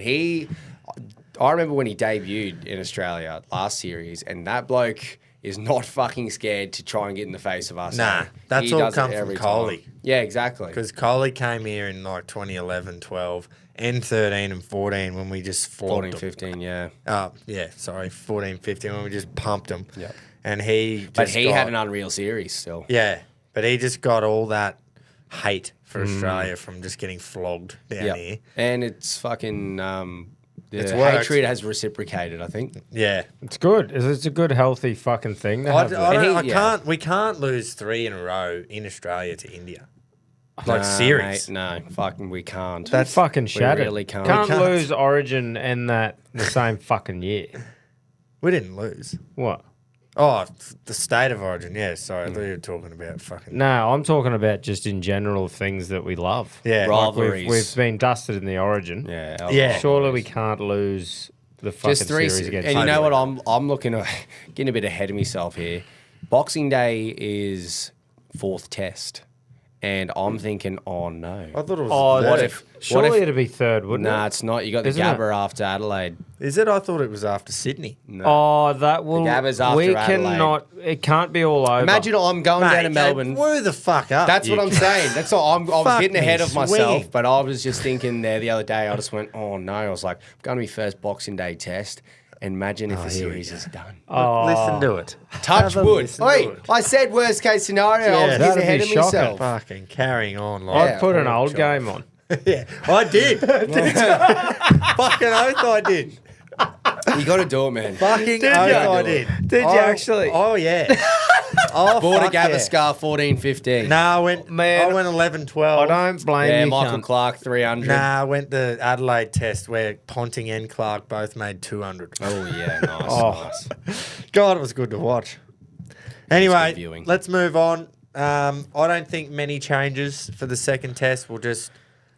I remember when he debuted in Australia last series, and that bloke is not fucking scared to try and get in the face of us. Nah, eh? that's He all does it come from every Coley. time. Yeah, exactly. Because Coley came here in like 2011, 12, and 13 and 14 when we just flogged 14, them. 15, yeah. 14, 15 when we just pumped him. Yep. And he But just he got, had an unreal series still. Yeah, but he just got all that hate for Australia from just getting flogged down Yep. here. And it's fucking... the It's worked. hatred has reciprocated, I think. Yeah. It's good. It's a good, healthy fucking thing. To have I And he- can't. We can't lose 3 in a row in Australia to India. Like series. Mate, no, fucking we can't. That's fucking shattered. really can't. Can't We can't. lose Origin and that the same fucking year. We didn't lose. What? Oh, the state of origin. Yeah, sorry. I thought you were talking about fucking. No, I'm talking about just in general things that we love. Yeah. Right. Like Rivalries. we've been dusted in the Origin. Yeah. Yeah. Surely we can't lose the fucking Just three, series against and you know England. what? I'm looking at getting a bit ahead of myself here. Boxing Day is 4th test, and I'm thinking, oh no. I thought it was. Oh, the What third. if- surely it'd be third, wouldn't Nah, it? it's not. You got the Isn't it? Gabba after Adelaide. Is it? I thought it was after Sydney. No. Oh, that will. Gabba's after we Adelaide. cannot. It can't be all over. Imagine I'm going down to Mate, Melbourne. they blew the fuck up. That's what I'm saying. That's all. I was Fuck getting ahead me, of myself, swinging. but I was just thinking there the other day. I just went, oh no. I was like, I'm going to my first Boxing Day test. Imagine if the here we series is done. Listen to it. Touch Have a wood. listen to Wait, it. I said worst case scenario. I was Yeah, getting that'd ahead be of shocking. myself. Fucking carrying on. I'd Like, Yeah. put an Oh, old God. game on. yeah, I did. Fucking oath I did. You got to do it, man. Fucking Did oath ya? I did. Did you actually? Oh, yeah. Oh, Bought a fuck Gabba yeah. Scar 14-15. Nah, I went, Man, I went 11-12. I don't blame Yeah, you. Michael cunt. Clark 300. Nah, I went the Adelaide test where Ponting and Clark both made 200. Oh yeah, nice. Oh. nice. God, it was good to watch. Anyway, good viewing. let's move on. I don't think many changes for the second test. We'll just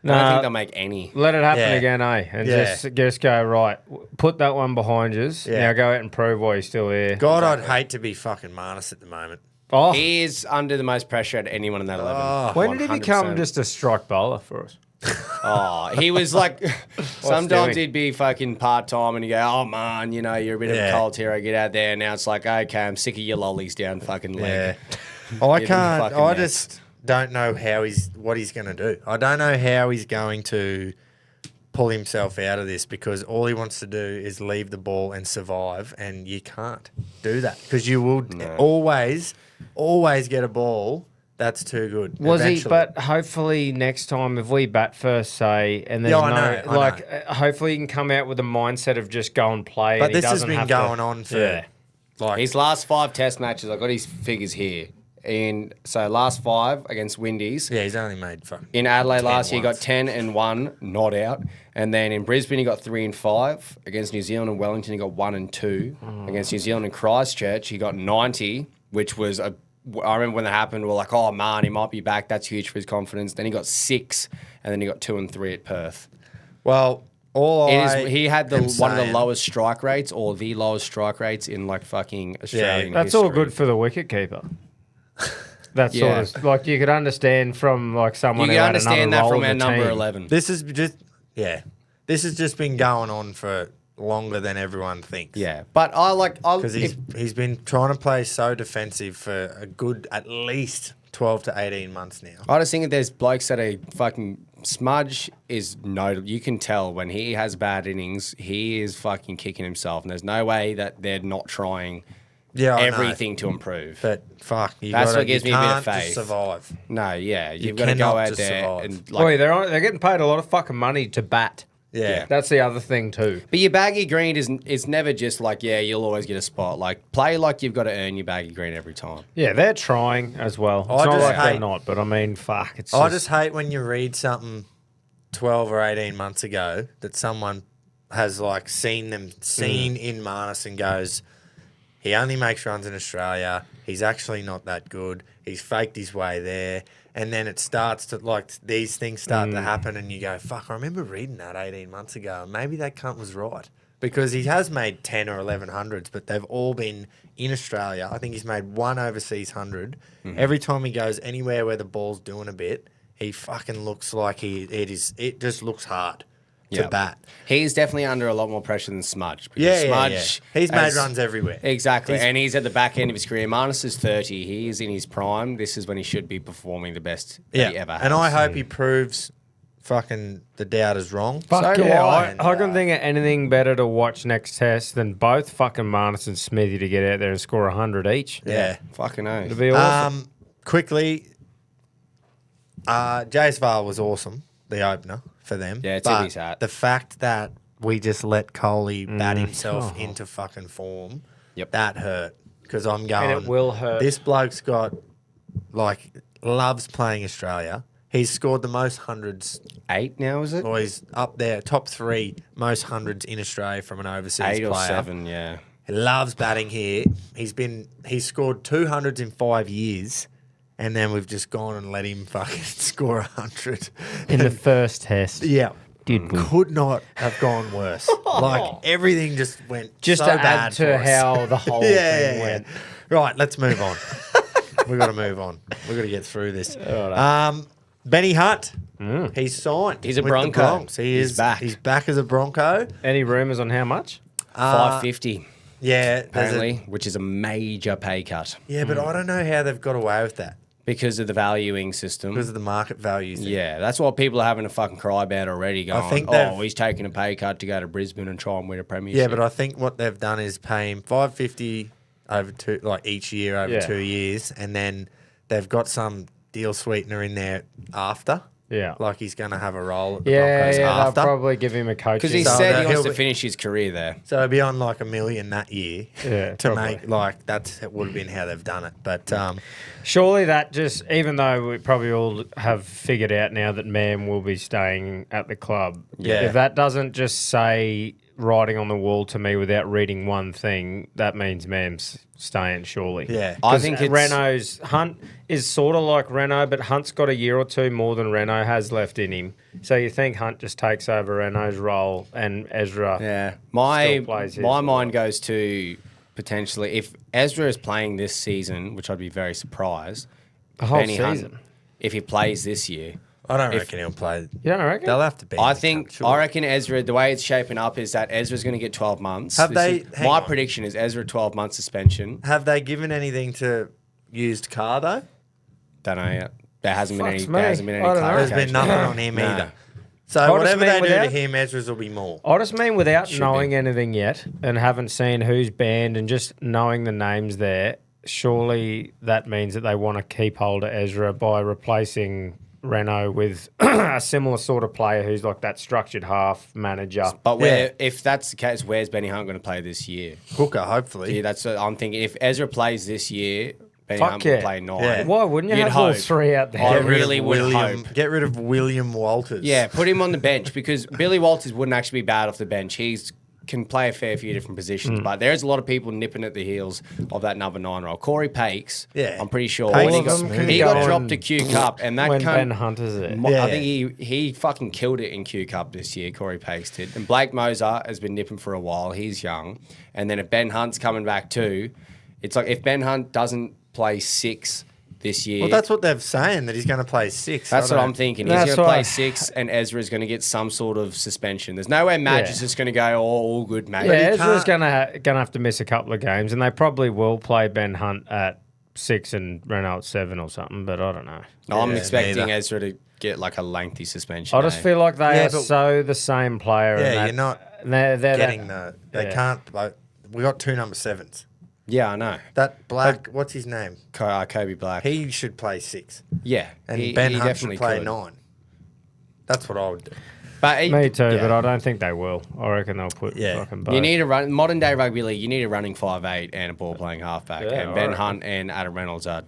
I don't think they'll make any. Let it happen Yeah. again, eh? And Yeah. just go, right, put that one behind you. Yeah. Now go out and prove why you're still here. God, I'd hate to be fucking Marnus at the moment. Oh, He is under the most pressure at anyone in that 11. when did he become 100%. just a strike bowler for us? Oh, he was like, sometimes doing? he'd be fucking part-time and you go, oh man, you know, you're a bit of a Yeah. cold hero, get out there. Now it's like, okay, I'm sick of your lollies down fucking leg. I Get in the can't. fucking I nets. just don't know what he's going to do. I don't know how he's going to pull himself out of this because all he wants to do is leave the ball and survive, and you can't do that because you will always get a ball that's too good. Was he? eventually. But hopefully next time, if we bat first, say, and there's Yeah, I know. hopefully he can come out with a mindset of just go and play. But and he this has doesn't been have going to, on for Yeah. like His last 5 test matches, I got his figures here. So last 5 against Windies. yeah, he's only made fucking In Adelaide 10 last year, he got once. 10 and 1, not out. And then in Brisbane, he got 3 and 5. Against New Zealand and Wellington, he got 1 and 2. Against New Zealand and Christchurch, he got 90, which was I remember when that happened, we were like, oh man, he might be back. That's huge for his confidence. Then he got 6, and then he got 2 and 3 at Perth. Well, He had am one of the saying- lowest strike rates, or the lowest strike rates in like fucking Australian That's history. all good for the wicket keeper. That's Yeah. sort of like you could understand from like You someone who can had understand another that role from in our the number team. 11. This has just been going on for longer than everyone thinks. Yeah, but Because he's been trying to play so defensive for a good at least 12 to 18 months now. I just think that there's blokes that are fucking Smudge is notable. You can tell when he has bad innings, he is fucking kicking himself, and there's no way that they're not trying Yeah, I know. everything to improve. But fuck, That's what gives me a bit of can't just faith. survive. No, yeah, you've got to go cannot out just there survive. and Boy, they're getting paid a lot of fucking money to bat. Yeah. That's the other thing too. But your baggy green is never just like, yeah, you'll always get a spot. Like, play like you've got to earn your baggy green every time. Yeah, they're trying as well. It's I not just like they're hate- not, but I mean, fuck. It's I just hate when you read something 12 or 18 months ago that someone has like seen in Marnus and goes, he only makes runs in Australia. He's actually not that good. He's faked his way there. And then it starts to, like, these things start to happen and you go, fuck, I remember reading that 18 months ago. And maybe that cunt was right. Because he has made 10 or 11 hundreds, but they've all been in Australia. I think he's made 1 overseas 100. Every time he goes anywhere where the ball's doing a bit, he fucking looks like it just looks hard to Yep. bat. He's definitely under a lot more pressure than Smudge. Because Yeah, Smudge He's made has- runs everywhere. Exactly, and he's at the back end of his career. Marnus is 30. He is in his prime. This is when he should be performing the best that he ever has. And I hope he proves fucking the doubters wrong. Fuck So do yeah, I. I couldn't think of anything better to watch next test than both fucking Marnus and Smithy to get out there and score 100 each. Yeah. fucking oath. It'd be awesome. Quickly, Jace Vale was awesome, the opener for them. Yeah, tip but his hat. the fact that we just let Coley bat himself into fucking form, Yep. that hurt. Because I'm going, And it will hurt. This bloke's got, like, loves playing Australia. He's scored the most hundreds, 8 now, is it? or he's up there, top 3 most hundreds in Australia from an overseas 8 or player. 7, yeah. He loves batting here. He's scored 200s in 5 years, and then we've just gone and let him fucking score 100 In the first test. Yeah, Did we? could not have gone worse. Like everything just went Just so to bad add for to us. how the whole thing went. Right, let's move on. We got to move on. We got to get through this. Benny Hunt, he's signed. He's a with the Bronco. Bronx. He's back. He's back as a Bronco. Any rumours on how much? 550, Yeah, there's apparently, which is a major pay cut yeah, but I don't know how they've got away with that because of the valuing system. because of the market value thing. Yeah, that's what people are having to fucking cry about already. Going, think they've- he's taking a pay cut to go to Brisbane and try and win a premiership. Yeah, but I think what they've done is pay him $550 over each year over Yeah. 2 years, and then they've got some deal sweetener in there after. Yeah. Like he's going to have a role at the Yeah, Broncos they'll after. probably give him a coach. because he So said that he wants he'll to be- finish his career there. So it'd be on like $1 million that year Yeah, to probably. make that would have been how they've done it. But Surely that just, even though we probably all have figured out now that Mam will be staying at the club, Yeah. if that doesn't just say, writing on the wall to me without reading one thing, that means Mam's staying, surely. Yeah. I think it's Renault's Hunt is sort of like Renault, but Hunt's got a year or two more than Renault has left in him. So you think Hunt just takes over Renault's role and Ezra still plays his my role. mind goes to potentially if Ezra is playing this season, which I'd be very surprised. The whole Benny Hunt, season. if he plays this year. I don't reckon he'll play. You don't reckon? They'll have to be. I reckon Ezra, the way it's shaping up is that Ezra's going to get 12 months. Hang my on. prediction is Ezra 12-month suspension. Have they given anything to used car though? Don't know yet. There hasn't been any. Fucks me. There hasn't been any I don't know. There's clarification. been nothing on him No. either. So I just whatever mean they do to without- him, Ezra's will be more. I just mean without Should knowing be. anything yet and haven't seen who's banned and just knowing the names there, surely that means that they want to keep hold of Ezra by replacing Renault with a similar sort of player who's like that structured half manager. But if that's the case, where's Benny Hunt going to play this year? Hooker, hopefully. Yeah, that's what I'm thinking. If Ezra plays this year, Benny Fuck Hunt yeah. will play 9. Yeah. Why wouldn't you You'd have all hope. three out there? I Get rid of really would William- hope. Get rid of William Walters. Yeah, put him on the bench because Billy Walters wouldn't actually be bad off the bench. He's can play a fair few different positions, but there's a lot of people nipping at the heels of that number 9 role. Corey Pakes, Yeah. I'm pretty sure Pakes when he is got, smooth. he Go got on dropped to Q Cup, and that when Ben cunt, Hunter's there. Yeah. I think he fucking killed it in Q Cup this year. Corey Pakes did, and Blake Moser has been nipping for a while. He's young, and then if Ben Hunt's coming back too, it's like if Ben Hunt doesn't play 6 this year. Well, that's what they're saying, that he's going to play 6. That's I what don't- I'm thinking. He's That's going to play what- 6, and Ezra's going to get some sort of suspension. There's no way Madge is just going to go, oh, all good, mate. Yeah, he Ezra's can't- gonna have to miss a couple of games, and they probably will play Ben Hunt at 6 and Renault at 7 or something. But I don't know. No, I'm Yeah, expecting neither. Ezra to get like a lengthy suspension. I just feel like they Yeah, are but- so the same player. and Yeah, that- you're not they're getting that, the... They yeah. can't... Like, we got 2 number 7s. Yeah, I know. That Black... What's his name? Kobe Black. He should play 6. yeah, And he, Ben he Hunt definitely should play could. 9. That's what I would do. But Me too, yeah. but I don't think they will. I reckon they'll put Yeah. fucking both. You need a run modern day rugby league. You need a running 5'8" and a ball playing halfback. Yeah, and Ben I Hunt and Adam Reynolds are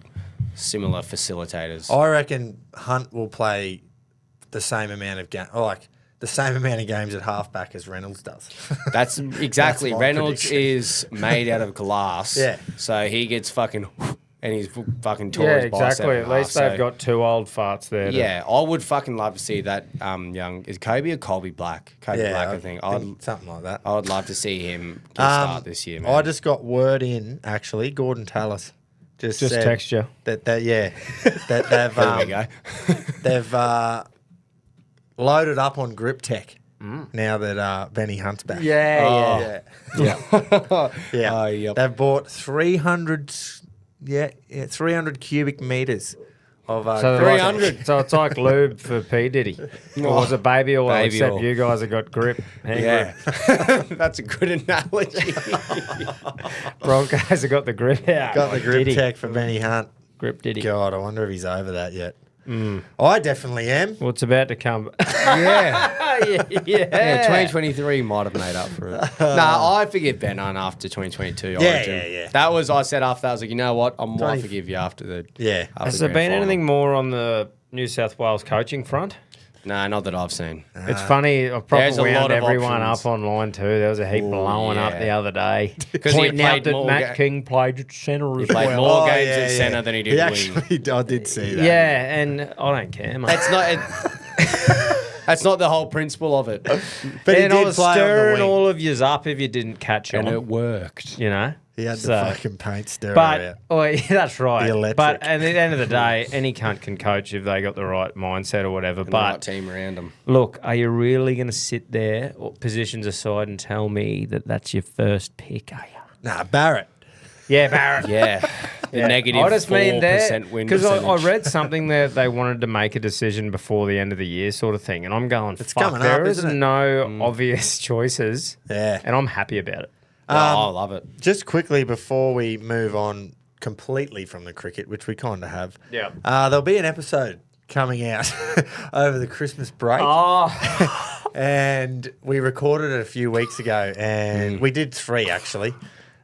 similar facilitators. I reckon Hunt will play the same amount of the same amount of games at halfback as Reynolds does. That's exactly. That's my Reynolds prediction. is made out of glass. Yeah. So he gets fucking and he's fucking tore yeah, his bicep exactly. in At half, least they've so- got 2 old farts there. Yeah, I would fucking love to see that young. Is Kobe or Colby Black? Kobe Black, I think. something like that. I would love to see him get a start this year, man. I just got word in, actually, Gordon Tallis just said text you. that they've there we go. they've loaded up on grip tech now that Benny Hunt's back. Yeah, yeah. Yeah. Oh, yep. They've bought 300 cubic meters of So 300. So it's like lube for P Diddy. Or was it baby oil? Baby except oil. you guys have got grip. Hand Yeah, grip. that's a good analogy. Broncos have got the grip out. got the Like grip Diddy. tech for Benny Hunt. Grip Diddy. God, I wonder if he's over that yet. I definitely am. Well, it's about to come. yeah. yeah. Yeah, 2023 might have made up for it. Nah, I forgive Ben Hunt after 2022. I Yeah, reckon. yeah. That was, I said after that, I was like, you know what? I might 20 forgive you after the. Yeah. after Has the there grand been final. anything more on the New South Wales coaching front? Nah, not that I've seen. It's funny. I there's probably a lot wound of everyone options. up online too. There was a heap Ooh, blowing up yeah. the other day, 'Cause he pointing out played that more Matt King played at centre He as played well. more games at centre than he did He wing. actually, I did see that. Yeah, and I don't care, mate. That's not. That's not the whole principle of it. But he and I did was play on the stirring wing. all of yous up if you didn't catch And on. it worked. You know, He had So- the fucking paint stirrer But out. oh, yeah, that's right. The electric. But at the end of the day, any cunt can coach if they got the right mindset or whatever. And the But right team around him. look, are you really going to sit there, or positions aside, and tell me that that's your first pick? Are you? Nah, Barrett. Yeah, Barrett. Yeah. The negative I just mean 4% win because I percentage. read something that they wanted to make a decision before the end of the year, sort of thing, and I'm going. It's Fuck, coming there up, is isn't it? no obvious choices, Yeah. and I'm happy about it. I love it. Just quickly before we move on completely from the cricket, which we kind of have. Yeah. There'll be an episode coming out over the Christmas break. Oh, And we recorded it a few weeks ago, and we did 3 actually.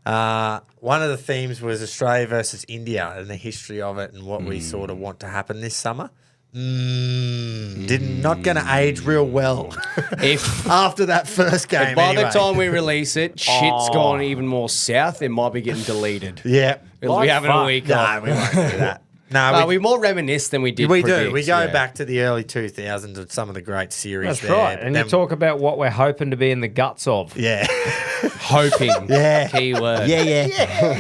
One of the themes was Australia versus India and the history of it and what we sort of want to happen this summer. Not going to age real well If after that first game. by anyway. the time we release it, shit's gone even more south, it might be getting deleted. Yeah. It'll be having a week No, off. we won't do that. No, We more reminisce than we did. we do. predict, We go yeah. back to the early 2000s with some of the great series That's there. right. And you Then- talk about what we're hoping to be in the guts of. Yeah. hoping. Yeah. Key word. Yeah.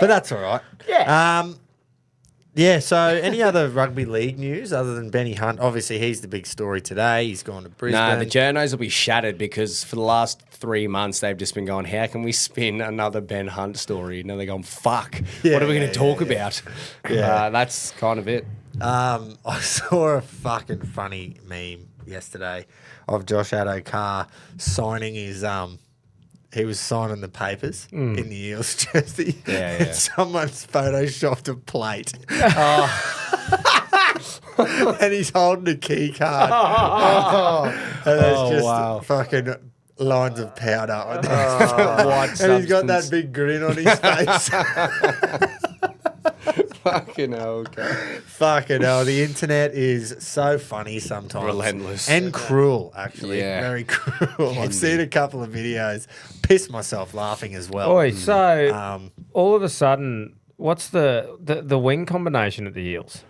But that's all right. Yeah. Yeah, so any other rugby league news other than Benny Hunt? Obviously, he's the big story today. He's gone to Brisbane. No, the journos will be shattered because for the last 3 months they've just been going, how can we spin another Ben Hunt story? And they're going, fuck, what are we going to talk about? Yeah. That's kind of it. I saw a fucking funny meme yesterday of Josh Addo-Carr signing his he was signing the papers in the Eels jersey. Yeah. And someone's photoshopped a plate. And he's holding a key card. And there's just fucking lines of powder on White and he's got that substance. big grin on his face. Fucking hell, okay. Fucking hell, the internet is so funny sometimes. Relentless. And cruel, actually. Yeah. Very cruel. I've seen a couple of videos. Pissed myself laughing as well. Oi, so Um, all of a sudden, what's the wing combination at the Eels?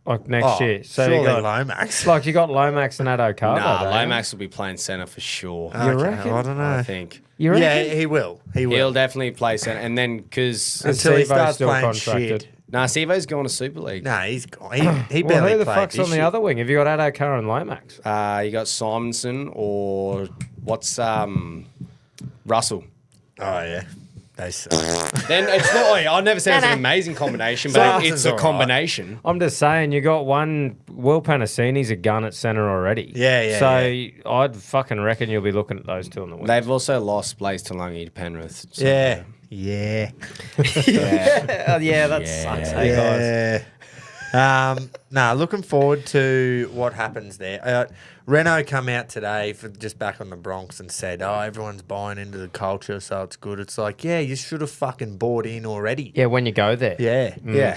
Like next year. So surely you got Lomax. like you got Lomax and Addo-Carr. Nah, don't you? Lomax will be playing centre for sure. You reckon? I don't know. I think. You reckon? Yeah, he will. He will. He'll definitely play centre. And then, because... Until he Sivo's starts still playing contracted. shit. Nah, Sivo's going to Super League. Nah, he's gone. He Well, barely who the played fuck's this on the year. other wing? Have you got Addo-Carr and Lomax? You got Simonson or what's Russell. Oh, yeah. They suck. Then it's not. I never said it's an amazing combination, but Simonson's it's a all right. combination. I'm just saying, you got one. Will Panasini's a gun at centre already. Yeah. So I'd fucking reckon you'll be looking at those two on the wing. They've also lost Blaze Talangi to Penrith. So, Yeah. Yeah. Yeah, that sucks. Hey, guys. Nah, looking forward to what happens there. Renault come out today for just back on the Bronx and said, "Oh, everyone's buying into the culture, so it's good." It's like, yeah, you should have fucking bought in already. Yeah, when you go there. Yeah, yeah.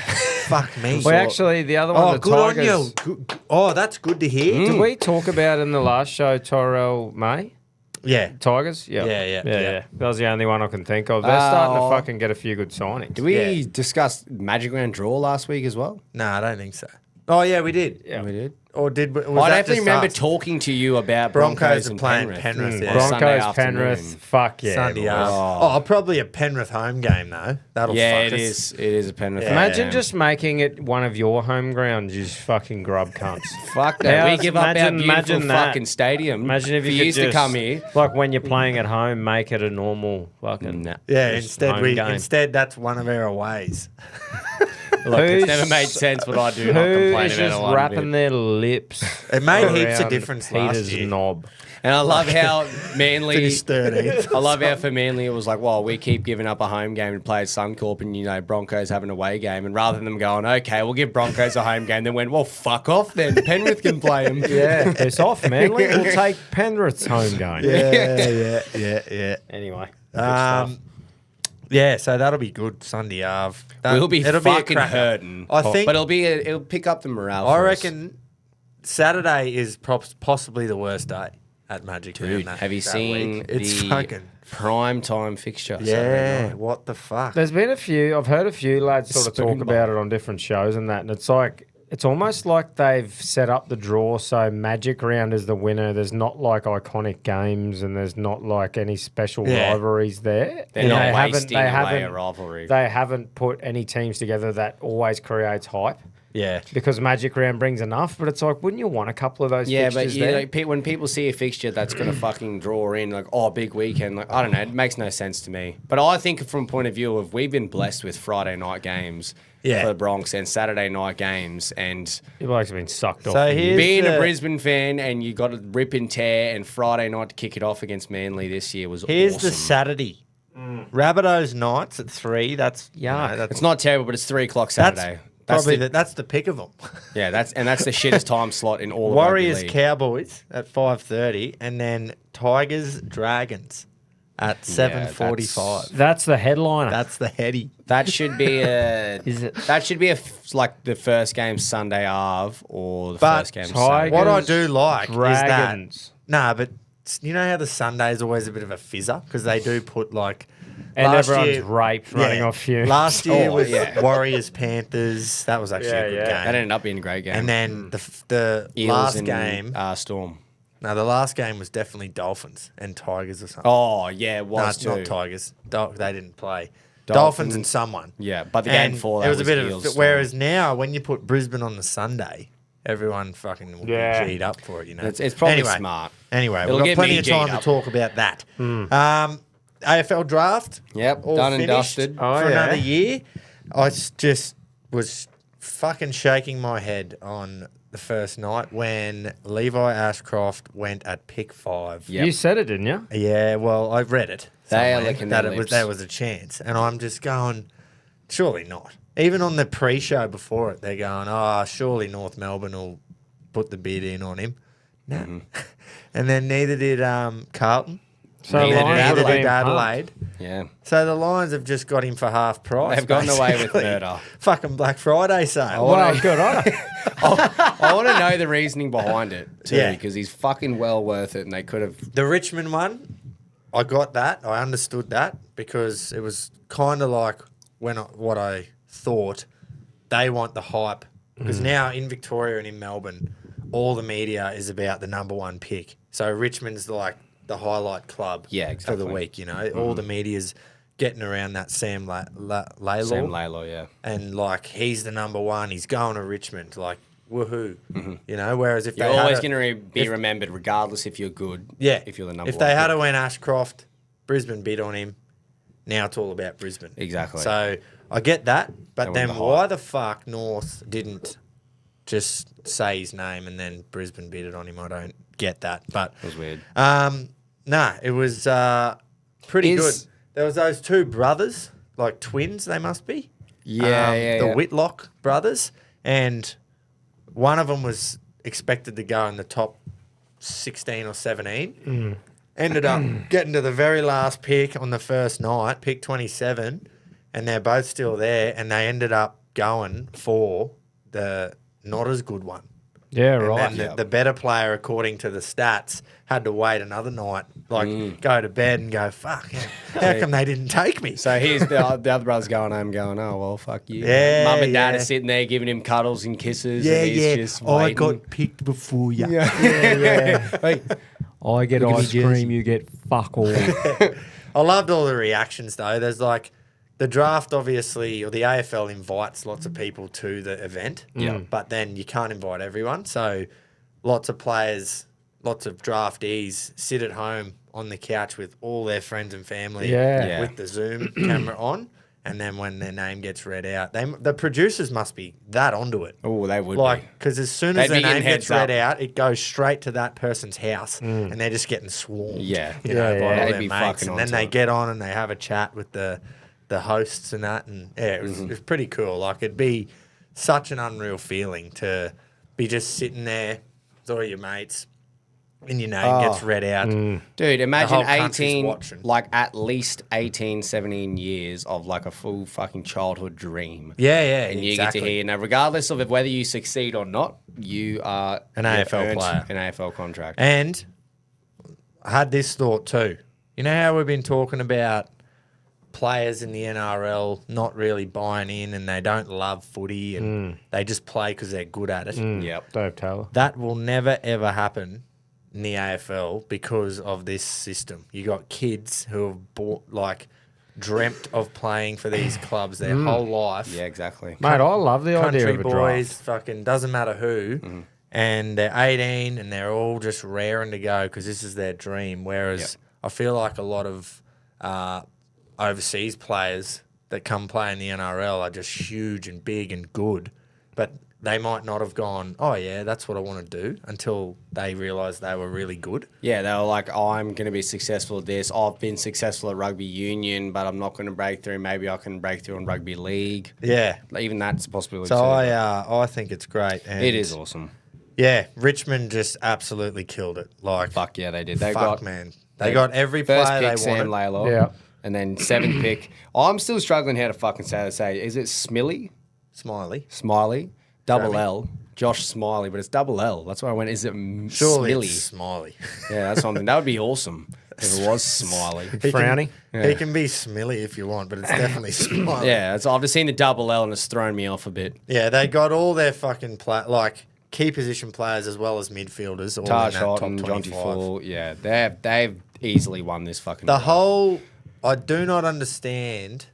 Fuck me. Well, actually, the other one, oh, the good Tigers. on you. Oh, that's good to hear. Did we talk about in the last show Tyrell May? Yeah. Tigers? Yeah. That was the only one I can think of. They're starting to fucking get a few good signings. Did we Yeah. discuss Magic Round draw last week as well? No, I don't think so. Oh, yeah, we did. Yeah. We did. Or did we? Was I that definitely just remember us? talking to you about Broncos Broncos are and playing Penrith. Penrith, yeah. on Sunday Broncos, Penrith, afternoon. fuck yeah. Sunday boys. afternoon. Oh, probably a Penrith home game, though. That'll Yeah, fuck it us. is. It is a Penrith. Yeah. Imagine just making it one of your home grounds, you fucking grub cunts. Fuck that. Now, We give up our imagine beautiful that. fucking stadium. Imagine if for you yous could to just, come here. like when you're playing at home, make it a normal fucking. Nah. Yeah, just home game. instead that's one of our aways. Look, it's Who's- never made sense, but I do not Who complain is about it just one wrapping bit. their lips? It made heaps of around difference last Peter's year. knob. And I love how Manly. Finished 13th. I love how for Manly it was like, well, we keep giving up a home game to play at Suncorp, and Broncos have an away game, and rather than them going, okay, we'll give Broncos a home game, they went, well, fuck off then. Penrith can play them. Yeah, it's off, Manly. We'll take Penrith's home game. Yeah. Anyway. good stuff. Yeah, so that'll be good Sunday Ave. We'll be it'll fucking a cracker. hurting. I think. But it'll pick up the morale. I for us. reckon Saturday is possibly the worst day at Magic Round. Dude, have you seen week. It's the fucking prime time fixture? Saturday yeah. night? What the fuck? There's been a few. I've heard a few lads sort of talk Spoon about it on different shows and that, and it's like it's almost like they've set up the draw so Magic Round is the winner. There's not like iconic games, and there's not like any special Yeah. rivalries there. They're And not they haven't- wasting they away haven't- a rivalry. They haven't put any teams together that always creates hype Yeah. because Magic Round brings enough. But it's like, wouldn't you want a couple of those? Yeah, but fixtures there? when people see a fixture that's going to fucking draw in, like, oh, big weekend, like, I don't know, it makes no sense to me. But I think from a point of view of we've been blessed with Friday night games for the Bronx and Saturday night games, and Your blokes have been sucked off. So here's being a the- Brisbane fan and you got to rip and tear, and Friday night to kick it off against Manly this year was Here's awesome. the Saturday. Rabbitohs nights at 3. That's Yuck. that's It's not terrible, but it's 3 o'clock that's Saturday. probably the, that's the pick of them. yeah, that's the shittest time slot in all of Warriors rugby league. Cowboys at 5:30, and then Tigers Dragons at 7:45. That's the headliner. That's the heady. That should be a. Is it? That should be like the first game Sunday of or the But first game Tigers, Saturday. What I do like Dragons. is that. Nah, but you know how the Sunday is always a bit of a fizzer because they do put like. And last everyone's year- raped running off fumes. Last year Oh, was yeah. Warriors Panthers. That was actually a good yeah. game. That ended up being a great game. And then the Eels last and, game. Storm. No, the last game was definitely Dolphins and Tigers or something. Oh yeah, it no, was it's too. not Tigers. They didn't play. Dolphins Dolphins and someone. Yeah, but the game And before it that was a bit Eels of. Storm. Whereas now, when you put Brisbane on the Sunday, everyone fucking will Yeah. be G'd up for it. You know, It's probably anyway, smart. Anyway, It'll we've got get plenty me of time G'd to up. talk about that. AFL Draft. Yep, all done and finished dusted. Oh, for yeah. another year. I just was fucking shaking my head on the first night when Levi Ashcroft went at pick 5. Yep. You said it, didn't you? Yeah, well, I've read it. They are somewhere licking that their it was lips. there was a chance, and I'm just going, surely not. Even on the pre-show before it, they're going, surely North Melbourne will put the bid in on him. No, Mm-hmm. and then neither did Carlton. So Neither did Lions would have Neither been did Adelaide. Yeah. So the Lions have just got him for half price. They've gotten away with basically. murder. Fucking Black Friday sale. Well, good on it. I want to know the reasoning behind it too, Yeah. because he's fucking well worth it, and they could have. The Richmond one, I got that. I understood that because it was kind of like what I thought. They want the hype because now in Victoria and in Melbourne, all the media is about the number 1 pick. So Richmond's like the highlight club Yeah, for exactly. the week. You know, all the media's getting around that Sam Laylaw. Sam Laylaw, yeah. And like he's the number 1. He's going to Richmond. Like woohoo. You know. Whereas if You're they always had going to be remembered, regardless if you're good. yeah, If you're the number if one. they had pick. to win Ashcroft, Brisbane bid on him. Now it's all about Brisbane. Exactly. So I get that, but want then the why hype. the fuck North didn't just say his name and then Brisbane bidded on him? I don't get that. But It was weird. nah, it was pretty Is- good. There was those 2 brothers, like twins. They must be. Yeah, The yeah. Whitlock brothers, and one of them was expected to go in the top 16 or 17. Ended up getting to the very last pick on the first night, pick 27, and they're both still there, and they ended up going for the not as good one. Yeah, And right. then the better player, according to the stats, had to wait another night, like go to bed and go, fuck, how come they didn't take me? So here's the other brother's going home going, oh, well, fuck you. Yeah, Mum and dad yeah. are sitting there giving him cuddles and kisses. yeah, and he's yeah, just I waiting. got picked before you. Hey, I get Look at ice me, cream, you get fuck all. I loved all the reactions though. There's like the draft, obviously, or the AFL invites lots of people to the event. Yeah. But then you can't invite everyone. So lots of players, lots of draftees sit at home on the couch with all their friends and family Yeah. with the Zoom camera on. And then when their name gets read out, the producers must be that onto it. Oh, they would Like, be. because as soon as They'd their be getting name gets heads up. read out, it goes straight to that person's house, and they're just getting swarmed. Yeah. you know, Yeah, by yeah. all They'd their be mates, fucking and then onto they it. get on and they have a chat with the hosts and that, and yeah, it was pretty cool. Like, it'd be such an unreal feeling to be just sitting there with all your mates, and your name gets read out. Dude, imagine whole country's 18, watching. like at least 18, 17 years of like a full fucking childhood dream. Yeah, yeah, And you exactly. get to hear, now regardless of whether you succeed or not, you are An you've AFL earned player. an AFL contract. And I had this thought too. You know how we've been talking about players in the NRL not really buying in and they don't love footy and they just play because they're good at it? Yep. Dave Taylor. That will never ever happen in the AFL because of this system. You got kids who have dreamt of playing for these clubs their whole life. Yeah, exactly. Mate, I love the idea Country of a boys, draft. fucking doesn't matter who, and they're 18 and they're all just raring to go because this is their dream. Whereas I feel like a lot of overseas players that come play in the NRL are just huge and big and good, but they might not have gone, oh yeah, that's what I want to do, until they realise they were really good. Yeah, they were like, oh, I'm going to be successful at this. I've been successful at rugby union, but I'm not going to break through. Maybe I can break through in rugby league. Yeah. Even that's a possibility. So too. I think it's great. And It is awesome. Yeah, Richmond just absolutely killed it. Like, Fuck yeah, they did. They fuck, got man. They got every player First they pick, Sam wanted. Laylock. Yeah. And then 7th pick. I'm still struggling how to fucking say. Is it Smiley? Smiley. Double Sammy. L. Josh Smiley, but it's double L. That's why I went, is it Surely Smiley? it's Smiley. Yeah, that's something. That would be awesome if it was Smiley. Frowny. He can be Smilly if you want, but it's definitely Smiley. Yeah, I've just seen the double L and it's thrown me off a bit. Yeah, they got all their fucking key position players as well as midfielders. All Taj in that top Houghton, John 25. Fall. Yeah, they've easily won this fucking The draft. whole, I do not understand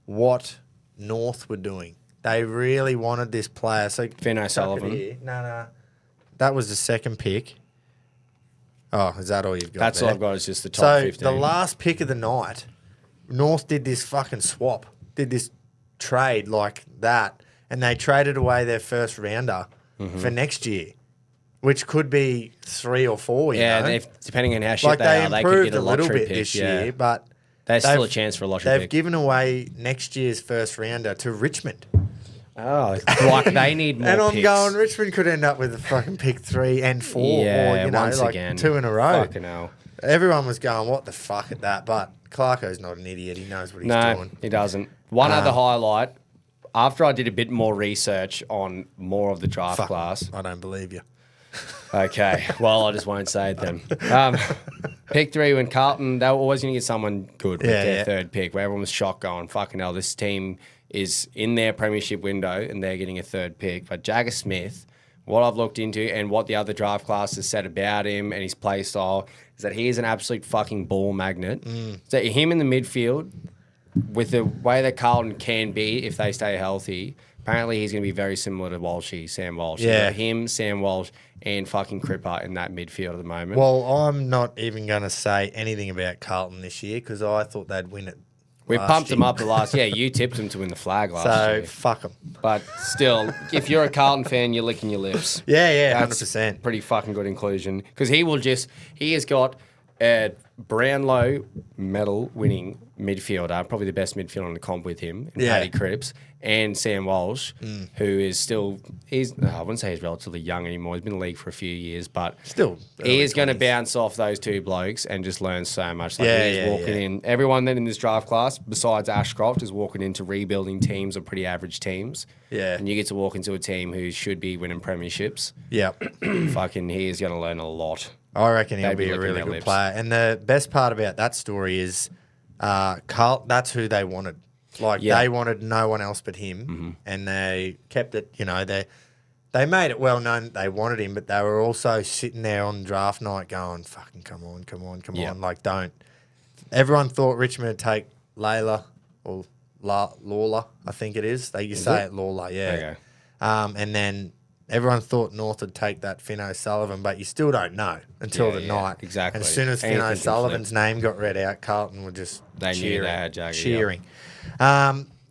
what North were doing. They really wanted this player. So Finn O'Sullivan. No. That was the second pick. Oh, is that all you've got? That's there? all I've got is just the top So 15. the last pick of the night, North did this fucking swap, did this trade like that, and they traded away their first rounder for next year, which could be 3 or 4. You know? Depending on how shit Like they are, they they could improved get a little lottery bit pick. this yeah. year, but There's still a they've- chance for a lottery They've pick. given away next year's first rounder to Richmond. Oh, like they need more And I'm picks. going, Richmond could end up with a fucking pick 3 and 4, Yeah, or, you know, once like again. 2 in a row. Fucking hell. Everyone was going, what the fuck at that? But Clarko's not an idiot. He knows what he's No, doing. he doesn't. One other highlight. After I did a bit more research on more of the draft Fuck, class. I don't believe you. Okay, well, I just won't say it then. Pick 3 when Carlton, they were always going to get someone good with their third pick, where everyone was shocked going, fucking hell, this team is in their premiership window and they're getting a third pick. But Jagger Smith, what I've looked into and what the other draft classes said about him and his play style is that he is an absolute fucking ball magnet. So him in the midfield, with the way that Carlton can be if they stay healthy, apparently he's going to be very similar to Walshy, Sam Walsh. Yeah. You've got him, Sam Walsh, and fucking Cripper in that midfield at the moment. Well, I'm not even going to say anything about Carlton this year because I thought they'd win it. we last pumped them year. up the last. Yeah, you tipped them to win the flag last So, year. fuck them. But still, if you're a Carlton fan, you're licking your lips. Yeah, That's 100%. pretty fucking good inclusion because he has got a Brownlow medal winning midfielder, probably the best midfielder on the comp with him, and Yeah. Paddy Cripps, and Sam Walsh, who is still, I wouldn't say he's relatively young anymore. He's been in the league for a few years, but Still he early is going to 20s. bounce off those two blokes and just learn so much. Like Yeah, he's yeah, walking yeah. in. Everyone then in this draft class, besides Ashcroft, is walking into rebuilding teams or pretty average teams. Yeah. And you get to walk into a team who should be winning premierships. Yeah. Fucking, he is going to learn a lot. I reckon he'll They'd be be a licking really their good lips. player. And the best part about that story is Carl. That's who they wanted. Like, Yeah. they wanted no one else but him. And they kept it, you know, they made it well known that they wanted him, but they were also sitting there on draft night going, fucking come on. Yeah. Like, don't. Everyone thought Richmond would take Layla or Lawler, I think it is. They used to say it Lawler, yeah. Okay. And then everyone thought North would take that Finn O'Sullivan, but you still don't know until the night. exactly. And as soon as Finn Anything can O'Sullivan's name got read out, Carlton were just They knew cheering. they had Jagger, yeah. cheering.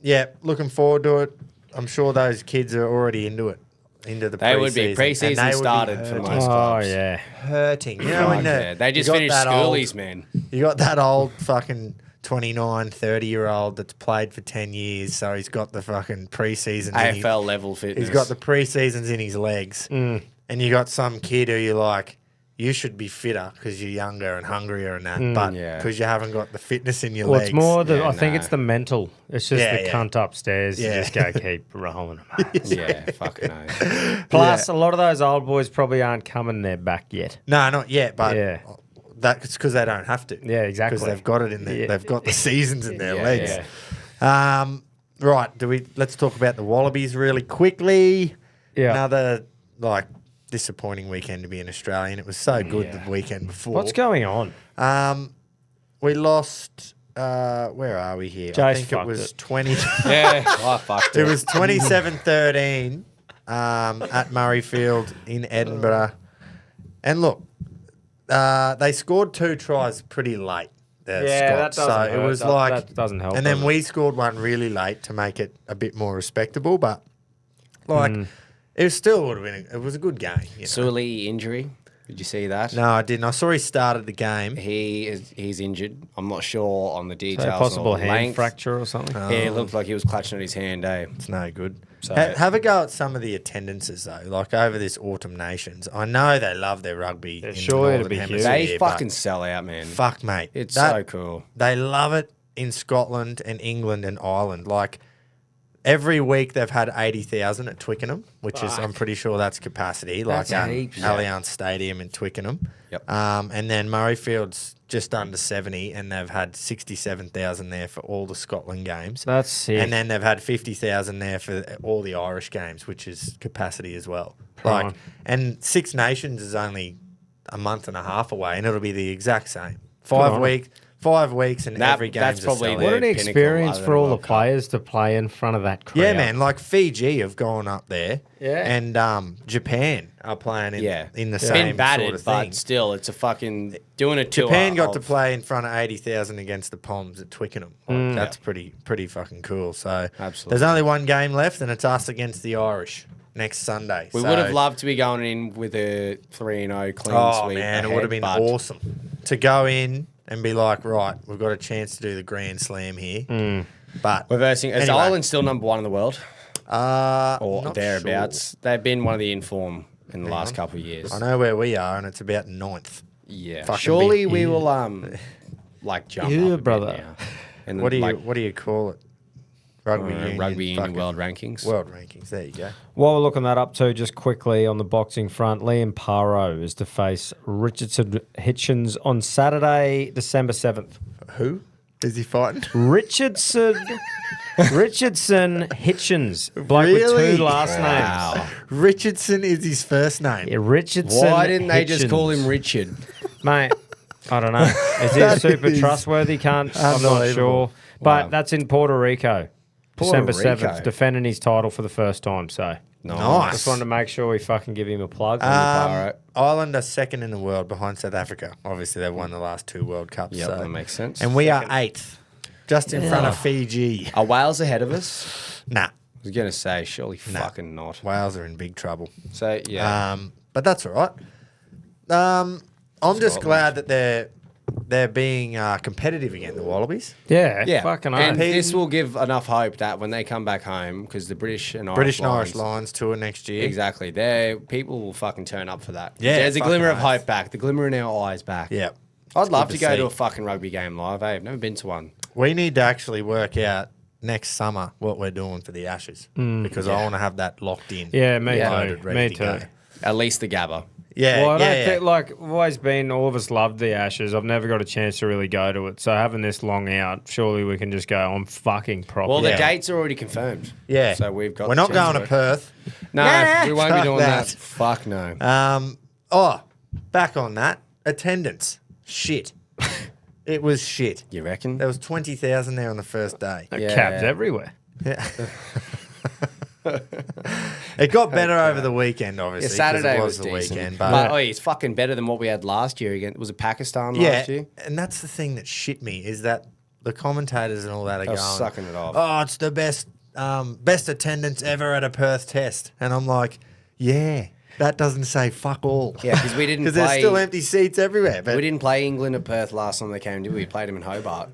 Yeah, looking forward to it. I'm sure those kids are already into it, into the They pre-season. would be. and Pre-season they would be started for hurting. most Oh, clubs. yeah. Hurting. You know, when Yeah, they just you got finished that old- schoolies, man. You got that old fucking 29, 30-year-old that's played for 10 years, so he's got the fucking pre-season. AFL level fitness. He's got the pre-seasons in his legs. And you got some kid who you're like, you should be fitter because you're younger and hungrier and that, but yeah. because you haven't got the fitness in your Well, legs. it's more the. Yeah, I think no. it's the mental. It's just Yeah, the yeah. cunt upstairs. Yeah. You just go keep rolling them. Yeah, fucking no. Plus, a lot of those old boys probably aren't coming there back yet. No, not yet, but Yeah. that's because they don't have to. Yeah, exactly. Because they've got it in their, Yeah. they've got the seasons in their Yeah, legs. yeah. Right, let's talk about the Wallabies really quickly. Yeah. Another disappointing weekend to be an Australian. It was so good Yeah. the weekend before. What's going on? We lost. Where are we here? I Jace think it fucked was it. 20. Yeah, I fucked It it. was 27-13 at Murrayfield in Edinburgh. And look, they scored 2 tries pretty late. Yeah, that doesn't So it hurt. was That- like, that doesn't help, And then does it? we scored one really late to make it a bit more respectable. But like, it still would have been. It was a good game. You know? Sully injury. Did you see that? No, I didn't. I saw he started the game. He's injured. I'm not sure on the details. So possible or hand length. fracture or something. Yeah, it looked like he was clutching at his hand, eh? It's no good. So- Have a go at some of the attendances, though, like over this Autumn Nations. I know they love their rugby. In sure the it'd Northern be huge. Hemisphere, They but fucking sell out, man. fuck, mate. It's so cool. They love it in Scotland and England and Ireland. Like, every week they've had 80,000 at Twickenham, which is, I'm pretty sure that's capacity, like That's at heaps. Allianz Stadium in Twickenham. Yep. And then Murrayfield's just under 70, and they've had 67,000 there for all the Scotland games. That's sick. And then they've had 50,000 there for all the Irish games, which is capacity as well. Like, Right. and Six Nations is only a month and a half away, and it'll be the exact same. 5 weeks, and every game. that's probably What an their experience pinnacle for all the World Cup. players to play in front of that crowd. Yeah, man. Like Fiji have gone up there, Yeah. and Japan are playing in the It's same been battered, sort of thing. but still, it's a fucking doing a tour. Japan got to of- play in front of 80,000 against the Poms at Twickenham. Like, that's pretty fucking cool. So Absolutely. there's only one game left, and it's us against the Irish next Sunday. We So- would have loved to be going in with a 3-0 clean Oh sweep. man, it ahead, would have been but awesome to go in and be like, right, we've got a chance to do the Grand Slam here. But We're versing. Is Anyway. Ireland still number 1 in the world or not thereabouts? They've been one of the inform in the last couple of years. sure. I know where we are, and it's about 9th. Yeah, Fucking surely big. we will like jump Yeah, up a bit brother. now. And What do like, you call it? Rugby Union. Rugby Union fucking World Rankings? World rankings. There you go. While we're looking that up too, just quickly on the boxing front, Liam Paro is to face Richardson Hitchens on Saturday, December 7th. Who is he fighting? Richardson Hitchens, bloke with Really? 2 last Wow. names. Richardson is his first name. Yeah, Richardson. Why didn't they just call Hitchens. him Richard? Mate, I don't know. Is he That super is trustworthy? I'm not unbelievable. sure. But Wow. that's in Puerto Rico. December Rico. 7th, defending his title for the first time. So Nice. just wanted to make sure we fucking give him a plug. Ireland are second in the world behind South Africa. Obviously, they've won the last 2 World Cups. Yep, so. that makes sense. And we are 8th, just in front of Fiji. Are Wales ahead of us? Nah, I was going to say, surely fucking not. Wales are in big trouble. So, yeah. But that's all right. I'm just glad that they're being competitive again, the Wallabies. yeah, yeah. fucking And oath. this will give enough hope that when they come back home, because the British and Irish Irish Lions, Lions tour next year. exactly, people will fucking turn up for that. Yeah, There's a fucking glimmer of oath. hope back, the glimmer in our eyes back. Yeah. I'd love good to to go see. to a fucking rugby game live. I've never been to one. We need to actually work out next summer what we're doing for the Ashes because I want to have that locked in. Yeah, me Yeah. too. Loaded, ready Me to too. go. At least the Gabba. Yeah, Well, I yeah, don't think, like, I've always been, all of us loved the Ashes. I've never got a chance to really go to it. So having this long out, surely we can just go on fucking proper. Well, the Yeah. dates are already confirmed. Yeah. So we've got. We're the not chance going to Perth. No, Yeah, we won't be fuck doing that. that. Fuck no. Back on that. Attendance. Shit. It was shit. You reckon? There was 20,000 there on the first day. Yeah. Cabs everywhere. Yeah. It got better over the weekend, obviously. 'cause Saturday it was the decent. weekend. But it's fucking better than what we had last year. Again, was it Pakistan last year? and that's the thing that shit me is that the commentators and all that are They were going, sucking it off. oh, it's the best attendance ever at a Perth test. And I'm like, yeah, that doesn't say fuck all. Yeah, because we didn't Because there's play. still empty seats everywhere. But We didn't play England at Perth last time they came, did we? We played them in Hobart.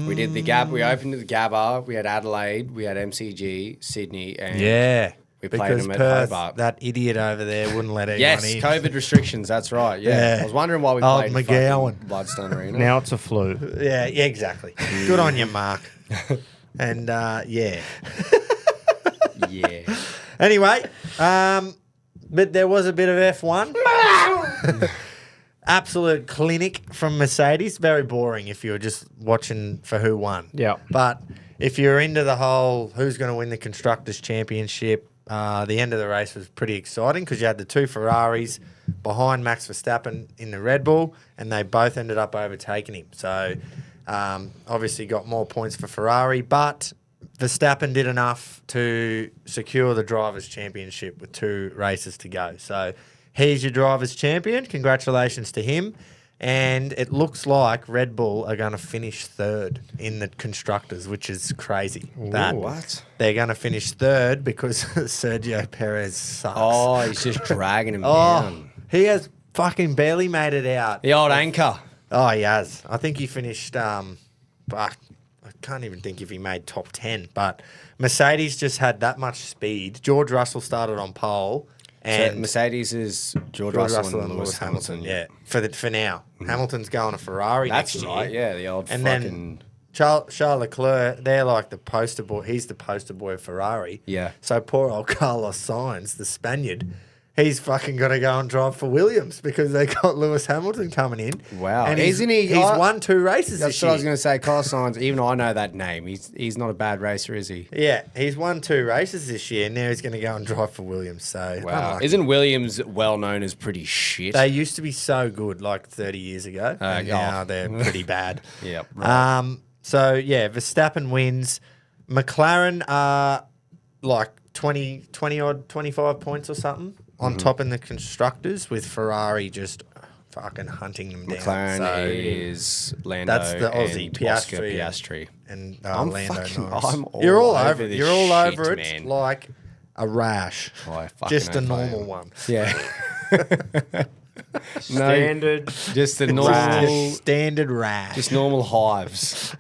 We did the Gab. We opened at the Gabba. We had Adelaide. We had MCG, Sydney, and yeah, we played because them at Perth, Hobart. that idiot over there wouldn't let anyone Yes, in. COVID restrictions. That's right. Yeah. Yeah. I was wondering why we Old played McGowan. fucking Bloodstone Arena. Now it's a flu. Yeah, exactly. Good on you, Mark. And yeah. Yeah. Anyway, but there was a bit of F1. Absolute clinic from Mercedes. Very boring if you're just watching for who won. Yeah. But if you're into the whole who's going to win the Constructors' Championship, the end of the race was pretty exciting because you had the 2 Ferraris behind Max Verstappen in the Red Bull, and they both ended up overtaking him. So obviously got more points for Ferrari, but Verstappen did enough to secure the Drivers' Championship with 2 races to go. So he's your Drivers' Champion. Congratulations to him. And it looks like Red Bull are going to finish 3rd in the Constructors, which is crazy. What? They're going to finish 3rd because Sergio Perez sucks. Oh, he's just dragging him Oh, down. He has fucking barely made it out. The old anchor. Oh, he has. I think he finished. But I can't even think if he made top 10. But Mercedes just had that much speed. George Russell started on pole. And so Mercedes is George Russell and Lewis Hamilton. Yeah, for now. Hamilton's going to Ferrari That's next right, year. yeah, the old and fucking... then Charles Leclerc, they're like the poster boy. He's the poster boy of Ferrari. Yeah. So poor old Carlos Sainz, the Spaniard, he's fucking got to go and drive for Williams because they got Lewis Hamilton coming in. Wow. And Isn't he? He's won 2 races That's this what year. I was going to say. Carlos Sainz, even I know that name. He's not a bad racer, is he? Yeah, he's won 2 races this year, and now he's going to go and drive for Williams. So Wow. unlucky. Isn't Williams well known as pretty shit? They used to be so good like 30 years ago, and now they're pretty bad. Yep. Right. So, yeah, Verstappen wins. McLaren are like 20-odd, 25 points or something on top in the constructors, with Ferrari just fucking hunting them down. McLaren So is Lando that's the Aussie, and Oscar Piastri. Piastri. And I'm Lando fucking- Norris. I'm all You're all over over it. this You're all shit, over it man. like a rash. Oh, I fucking Just a hope I normal am. one. Yeah. Standard. Just the normal, Rash. Standard rash. just normal hives.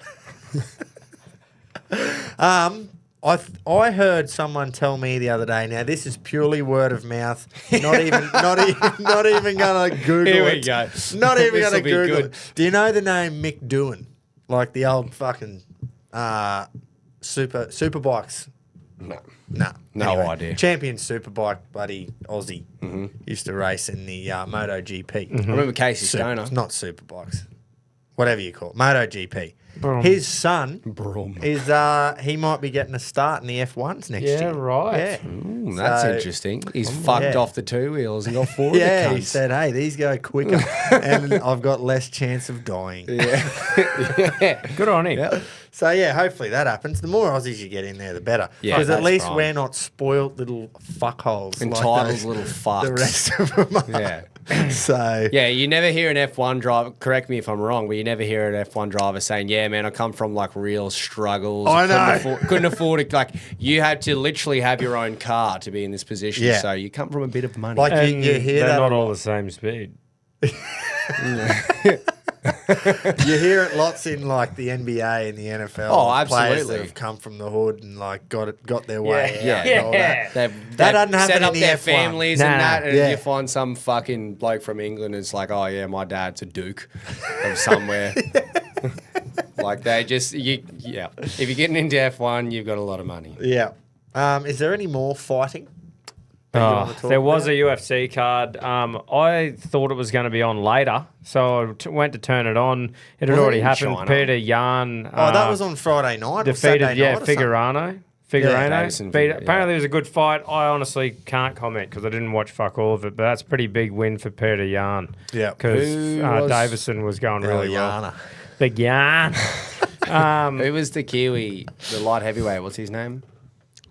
I heard someone tell me the other day. Now this is purely word of mouth. Not even gonna Google Here we it. go. Not even This'll gonna be Google good. it. Do you know the name Mick Doohan? Like the old fucking super bikes. No. No idea. Champion superbike buddy Aussie used to race in the MotoGP. I remember Casey Stoner. It's not superbikes, whatever you call it, MotoGP. Brum. His son Brum. is he might be getting a start in the F1s next year. Yeah, right. Yeah. Ooh, that's So- interesting. He's fucked off the 2 wheels and got 4 Yeah, of the he cunts. said, "Hey, these go quicker, and I've got less chance of dying." Yeah. Good on him. Yeah. So yeah, hopefully that happens. The more Aussies you get in there, the better. Yeah, Because at that's least right. we're not spoilt little fuckholes, Entitled like those- little fucks. The rest of them are. Yeah. So Yeah, you never hear an F1 driver, correct me if I'm wrong, but you never hear an F1 driver saying, yeah, man, I come from like real struggles. I know. Couldn't afford it. Like, you had to literally have your own car to be in this position. Yeah. So you come from a bit of money. like And you hear they're that. not all the same speed. You hear it lots in like the NBA and the NFL. Oh, of Players absolutely. that have come from the hood and like got their way Yeah. out. And all that. They've doesn't happen set in up the their F1. families Nah. and that, and Yeah. you find some fucking bloke from England and it's like, oh yeah, my dad's a duke of somewhere. Like they just, yeah. If you're getting into F1, you've got a lot of money. Yeah. Is there any more fighting? that you wanna talk There was about? a UFC card. I thought it was going to be on later, so I went to turn it on. It had Was it already in happened. China? Peter Yan. Oh, that was on Friday night. or Saturday defeated, night or something? Figueroano. Davison, Beat, yeah. apparently, it was a good fight. I honestly can't comment because I didn't watch fuck all of it, but that's a pretty big win for Peter Yan. Yeah. Because Who was- Davison was going really well. Yana. Big Yan. Who was the Kiwi, the light heavyweight? What's his name?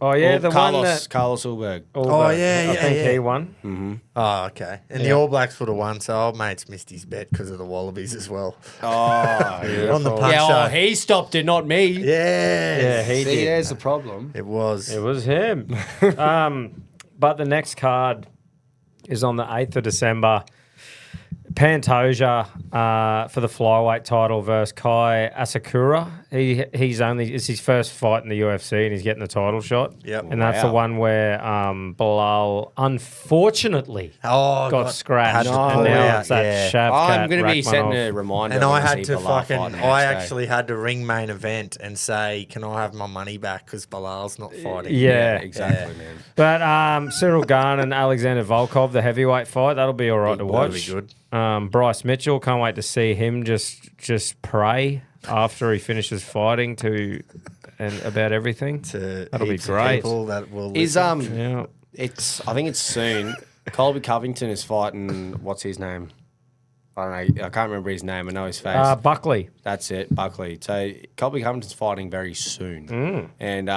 Oh, yeah, the Carlos, one that... Carlos Ulberg. Ulberg, yeah, I think yeah. he won. Oh, okay. And the All Blacks would have won, so old mate's missed his bet because of the Wallabies as well. Oh, On the punch yeah. show. Oh, he stopped it, not me. Yeah. He See, did. there's the problem. It was. It was him. But the next card is on the 8th of December. Pantoja for the flyweight title versus Kai Asakura. It's his first fight in the UFC and he's getting the title shot. Yep. And that's the Wow. one where Bilal unfortunately got scratched. had to And pull now out, it's that yeah. Shavkat I'm going to be setting a Rakhmonov. reminder. And I when had see to Bilal fucking, fight the I next day. actually had to ring main event and say, can I have my money back because Bilal's not fighting. Yeah. Exactly, man. But Cyril Gahn and Alexander Volkov, the heavyweight fight, that'll be all right to That'll watch. be good. Bryce Mitchell, can't wait to see him just pray after he finishes fighting about everything. That'll be heaps of great. People that will Is listen. Yeah. I think it's soon. Colby Covington is fighting. What's his name? I don't know. I can't remember his name. I know his face. Buckley. That's it, Buckley. So Colby Covington's fighting very soon, and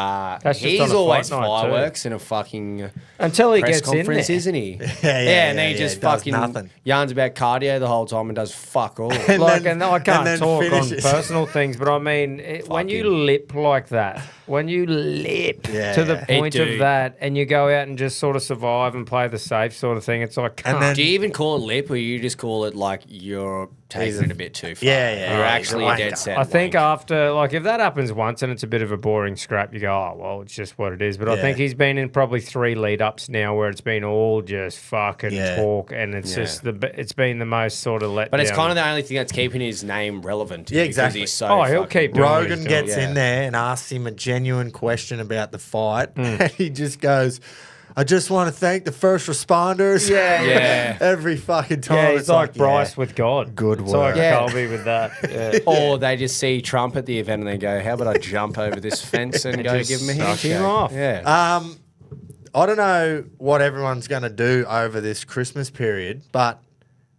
just he's on a always fight night fireworks in a fucking Until he press gets in conference, there. isn't he? Yeah, and then he just does fucking nothing. yarns about cardio the whole time and does fuck all. And Like, then- and I can't and then talk finishes. on personal things, but I mean, when you lip like that, when you lip Yeah, to the yeah. point of dude. that, and you go out and just sort of survive and play the safe sort of thing, it's like, And cunt. then- Do you even call it lip, or you just call it like you're taking it a bit too far? Yeah, yeah, You're yeah, actually he's a dead wanker. set. I think wank. after, like, if that happens once and it's a bit of a boring scrap, you go, oh, well, it's just what it is. But I Yeah. think he's been in probably 3 lead-ups now where it's been all just fucking Yeah. talk, and it's just it's been the most sort of let But it's down. kind of the only thing that's keeping his name relevant. Yeah, because exactly. He's so Oh, he'll fucking- keep doing what he's Rogan doing. gets yeah. in there and asks him a genuine question about the fight, Hmm. and he just goes, "I just want to thank the first responders." Yeah, Yeah. Every fucking time. Yeah, it's he's like Bryce yeah. with God. Good It's work. like Yeah. Colby with that. Yeah. Or they just see Trump at the event and they go, "How about I jump over this fence and go just give him a suck handshake?" him off. Yeah. I don't know what everyone's going to do over this Christmas period, but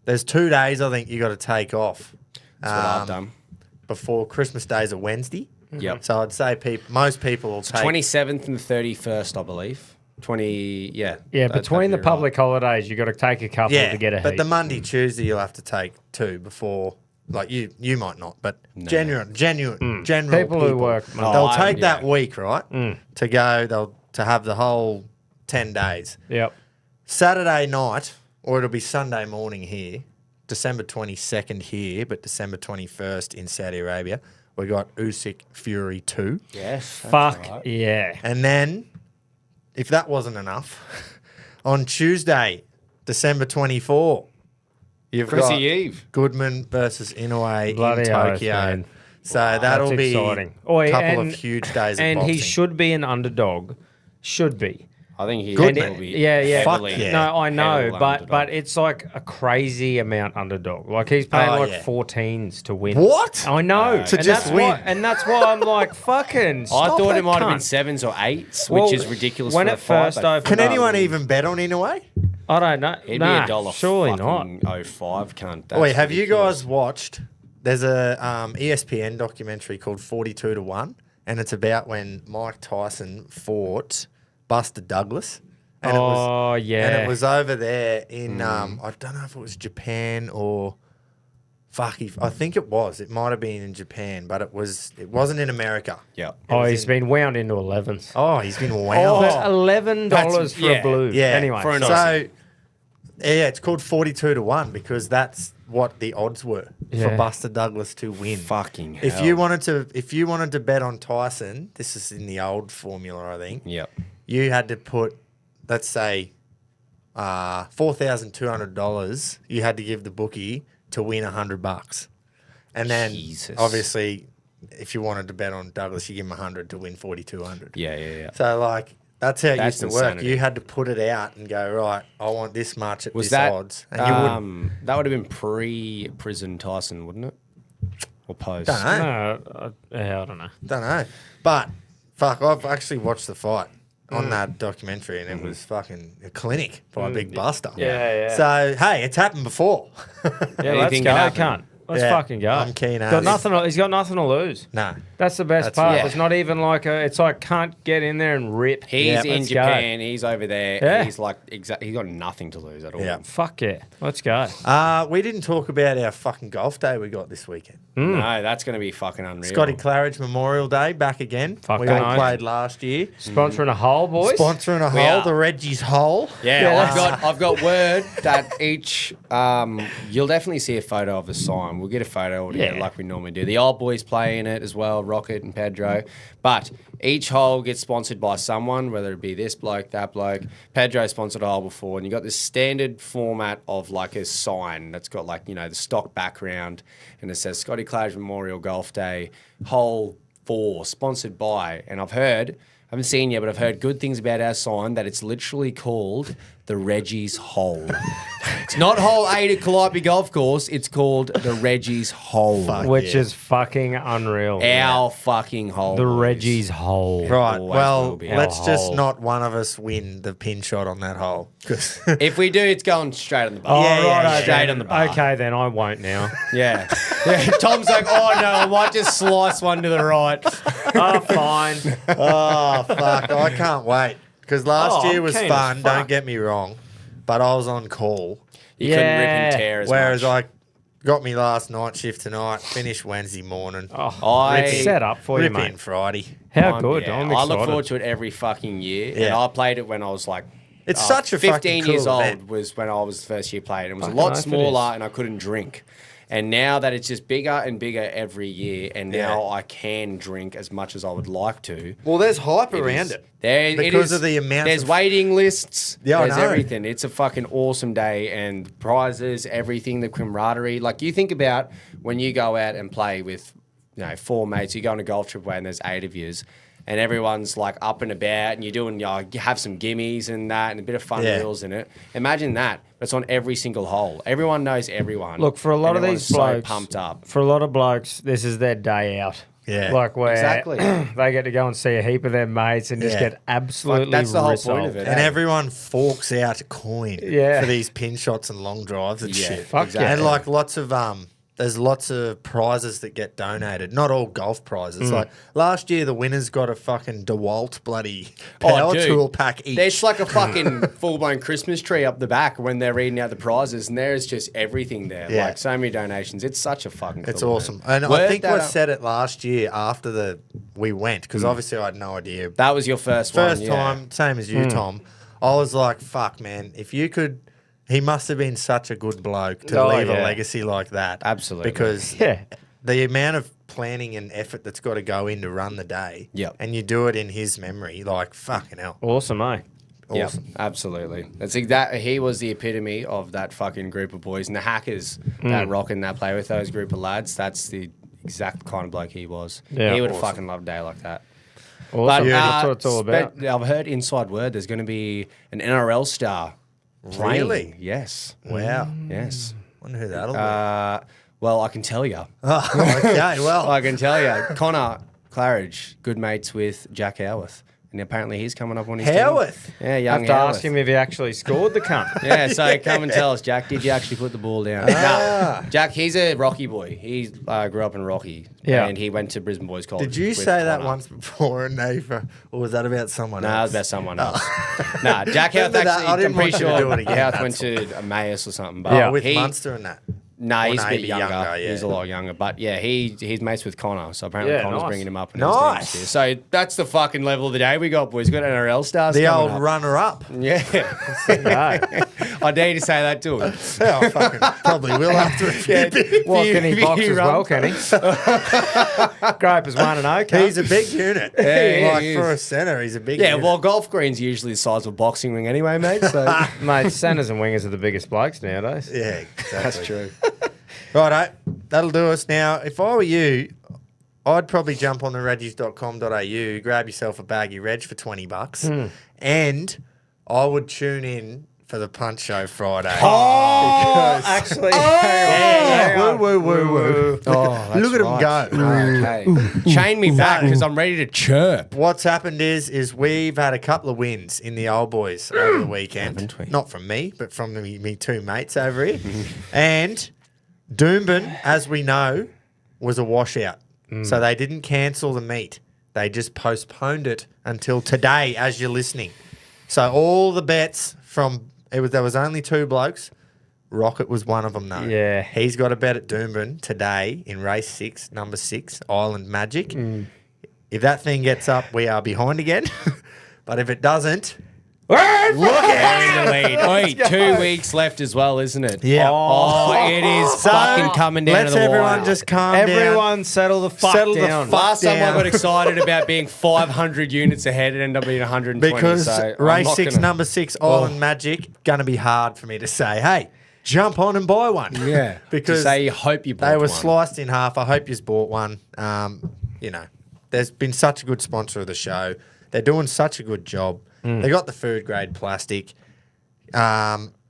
there's 2 days I think you got to take off. That's what I've done. Before Christmas Day is a Wednesday. Yep. So I'd say most people will take 27th and the 31st, I believe. 20, yeah. Yeah, That'd between be the public holidays, you got to take a couple yeah, to get ahead. but the Monday, Tuesday you'll have to take 2 before. Like you might not, but general People who work Monday. they'll Oh, take yeah. that week, right? To go, to have the whole 10 days. Yep. Saturday night, or it'll be Sunday morning here, December 22nd here, but December 21st in Saudi Arabia. We got Usyk Fury 2. Yes. Fuck yeah. And then, if that wasn't enough, on Tuesday, December 24, you've Chrissy got Eve. Goodman versus Inoue Bloody in oath, Tokyo. man. So that'll That's be exciting. a Oi, couple and- of huge days of And boxing. he should be an underdog. Should be. I think he Good will man. be. Yeah, yeah. Fuck heavily- yeah. No, I know, heavily but underdog. it's like a crazy amount underdog. Like he's paying Oh, like yeah. 14s to win. What? I know. To and just that's win. Why, and that's why I'm like, fucking I stop thought that it might have been cunt. 7s or 8s, Well, which is ridiculous when for it a fight, first but opened Can up, anyone even bet on Inoue? I don't know. It'd Nah, be $1 surely not. fucking 05, cunt. That's Wait, have you ridiculous. guys watched? There's a ESPN documentary called 42 to 1, and it's about when Mike Tyson fought Buster Douglas. And Oh, yeah. And it was over there in, I don't know if it was Japan or, I think it was. It might have been in Japan, but it wasn't in America. Yeah. Oh, he's been wound into 11s. Oh, he's been wound. But $11 That's- for yeah, a blue. Yeah. Anyway, For an So, Aussie. yeah, it's called 42 to 1 because that's what the odds were for Yeah. Buster Douglas to win. Fucking hell. If you wanted to bet on Tyson, this is in the old formula, I think. Yep. You had to put, let's say, $4,200. You had to give the bookie to win $100, and then Jesus. obviously, if you wanted to bet on Douglas, you give him 100 to win 4,200. Yeah, yeah, yeah. So like that's how it That's used to work. insanity. You had to put it out and go, right, I want this much at Was this that odds, and you wouldn't. that would have been pre-prison Tyson, wouldn't it? Or post? Don't know. no, I don't know. Don't know. But fuck, I've actually watched the fight on that documentary, and it was fucking a clinic by Big Buster. Yeah, yeah. So hey, it's happened before. Yeah, let's Anything go, can happen. cunt. Let's Yeah, fucking go. I'm keen as. Got nothing. He's got nothing to lose. No. That's the best That's part. right. It's not even like it's like can't get in there and rip. He's Yeah, in let's go. Japan. He's over there. Yeah. He's like he's got nothing to lose at all. Yeah. Fuck yeah, let's go. We didn't talk about our fucking golf day we got this weekend. No, that's going to be fucking unreal. Scotty Claridge Memorial Day back again. Fucking we all oath. played last year. Sponsoring a hole, boys. Sponsoring a We hole, are. the Reggie's Hole. Yeah, I've got word that each you'll definitely see a photo of the sign. We'll get a photo all together Yeah. like we normally do. The old boys play in it as well, Rocket and Pedro. But each hole gets sponsored by someone, whether it be this bloke, that bloke. Pedro sponsored a hole before, and you got this standard format of like a sign that's got like, you know, the stock background, and it says Scotty Claridge Memorial Golf Day, hole 4, sponsored by. And I've heard haven't seen yet, but I've heard good things about our sign, that it's literally called the Reggie's Hole. It's not hole 8 at Calliope Golf Course. It's called the Reggie's Hole. Which is fucking unreal. Our fucking hole. The boys. Reggie's Hole. Right. always Well, will be. let's Our just hole. not one of us win the pin shot on that hole. 'Cause- If we do, it's going straight on the bar. Oh, Yeah, right, straight on the bar. Okay, then I won't now. Yeah. Tom's like, oh no, I might just slice one to the right. Oh, fine. oh, fuck. I can't wait. Because last Oh, year I'm was keen as fun, fuck. don't get me wrong. But I was on call. You couldn't rip Yeah. and tear as Whereas much. I got me last night shift tonight, finished Wednesday morning. It's set up for you, Rip mate. in Friday. How good. Yeah, I'm I excited. look forward to it every fucking year. And Yeah. I played it when I was like, It's such a fucking 15 cool years old event. was when I was the first year playing. It was Fucking a lot oath it smaller is. and I couldn't drink. And now that it's just bigger and bigger every year, and now I can drink as much as I would like to. Well, there's hype It around is- it. There, Because of the amount There's of- waiting lists. Yeah, I there's know. everything. It's a fucking awesome day, and prizes, everything, the camaraderie. Like, you think about when you go out and play with, 4 mates. You go on a golf trip away and there's 8 of yous, and everyone's like up and about, and you're doing, you have some gimmies and that, and a bit of fun Yeah. wheels in it. Imagine that. But it's on every single hole. Everyone knows everyone. Look, for a lot and of everyone's these blokes, so pumped up. for a lot of blokes, this is their day out. Yeah. Like where Exactly. they get to go and see a heap of their mates and just Yeah. get absolutely that's the whole rissoled. point of it. And eh? everyone forks out a coin Yeah. for these pin shots and long drives and Yeah, shit. Fuck exactly. yeah. And like lots of there's lots of prizes that get donated. Not all golf prizes. Like last year, the winners got a fucking DeWalt bloody power dude. tool pack each. There's like a fucking full-blown Christmas tree up the back when they're reading out the prizes, and there's just everything there. Yeah. Like, so many donations. It's such a fucking It's cool awesome. event. And I Word think that we up. said it last year after we went, because obviously I had no idea. That was your first one, First yeah. time, same as you, Tom. I was like, fuck, man, if you could. He must have been such a good bloke to Oh, leave a yeah. legacy like that. Absolutely. Because Yeah. the amount of planning and effort that's got to go in to run the day. Yep. And you do it in his memory, like, fucking hell. Awesome, eh? Yeah, Awesome. absolutely. That's that. He was the epitome of that fucking group of boys, and the hackers that rock and that play with those group of lads. That's the exact kind of bloke he was. Yeah. He would have Awesome. fucking loved a day like that. Awesome. That's what it's all about. I've heard inside word there's going to be an NRL star playing. Really? Yes. Wow. Yes. Wonder who that'll be. Well, I can tell you. Oh, okay, well. I can tell you. Connor Claridge, good mates with Jack Howarth. And apparently he's coming up on his team. Howarth? Yeah, I young have to Howarth. ask him if he actually scored the cunt. Yeah, so come and tell us, Jack, did you actually put the ball down? Nah, Jack, he's a Rocky boy. He grew up in Rocky. Yeah. And he went to Brisbane Boys College. Did you with say that Connor. once before, or was that about someone No, else? that was about someone else. Nah, Jack Howarth Remember that? actually, I didn't I'm pretty want you to sure do it again, Howarth that's went to Emmaus or something. But Yeah. With he, Munster and that. No, Or he's a bit maybe younger. yeah. He's a lot younger. But yeah, he's mates with Connor. So apparently Yeah, Connor's nice. bringing him up. In Nice. his team this year. So that's the fucking level of the day we got, boys. Got NRL stars The coming old up. runner-up. Yeah. No. I dare you to say that to him. Yeah, I fucking probably will after a few bits. Well, can he Few box as well, runs. can he? Grape has won an okay. He's a big unit. Yeah, like he for is. a centre, he's a big Yeah, unit. well, golf green's usually the size of a boxing ring anyway, mate. So Mate, centres and wingers are the biggest blokes nowadays. Yeah, exactly. that's true. Righto, that'll do us. Now, if I were you, I'd probably jump on the reggies.com.au, grab yourself a baggy reg for $20, and I would tune in for the Punt Show Friday. Oh, Because- actually. Yeah, woo, woo, woo, woo. Oh, that's Look at him right. go. Okay. Chain me back because I'm ready to chirp. What's happened is we've had a couple of wins in the old boys over the weekend. Haven't we? Not from me, but from me two mates over here. And Doomben, as we know, was a washout. So they didn't cancel the meet. They just postponed it until today as you're listening. So all the bets there was only 2 blokes. Rocket was one of them, though. Yeah. He's got a bet at Doomben today in race 6, number 6, Island Magic. If that thing gets up, we are behind again. But if it doesn't, Look at the lead. Oi, 2 weeks left as well, isn't it? Yeah. Oh, it is So, fucking coming down to let's the everyone wire. just calm down. Everyone settle the fuck Settle the down. fuck Last time I down. got excited about being 500 units ahead, it ended up being 120. Because so I'm race not 6, gonna- number 6, Island Magic, going to be hard for me to say, hey, jump on and buy one. Yeah. Because to say you hope you bought they were one. sliced in half. I hope you've bought one. There's been such a good sponsor of the show. They're doing such a good job. They got the food grade plastic.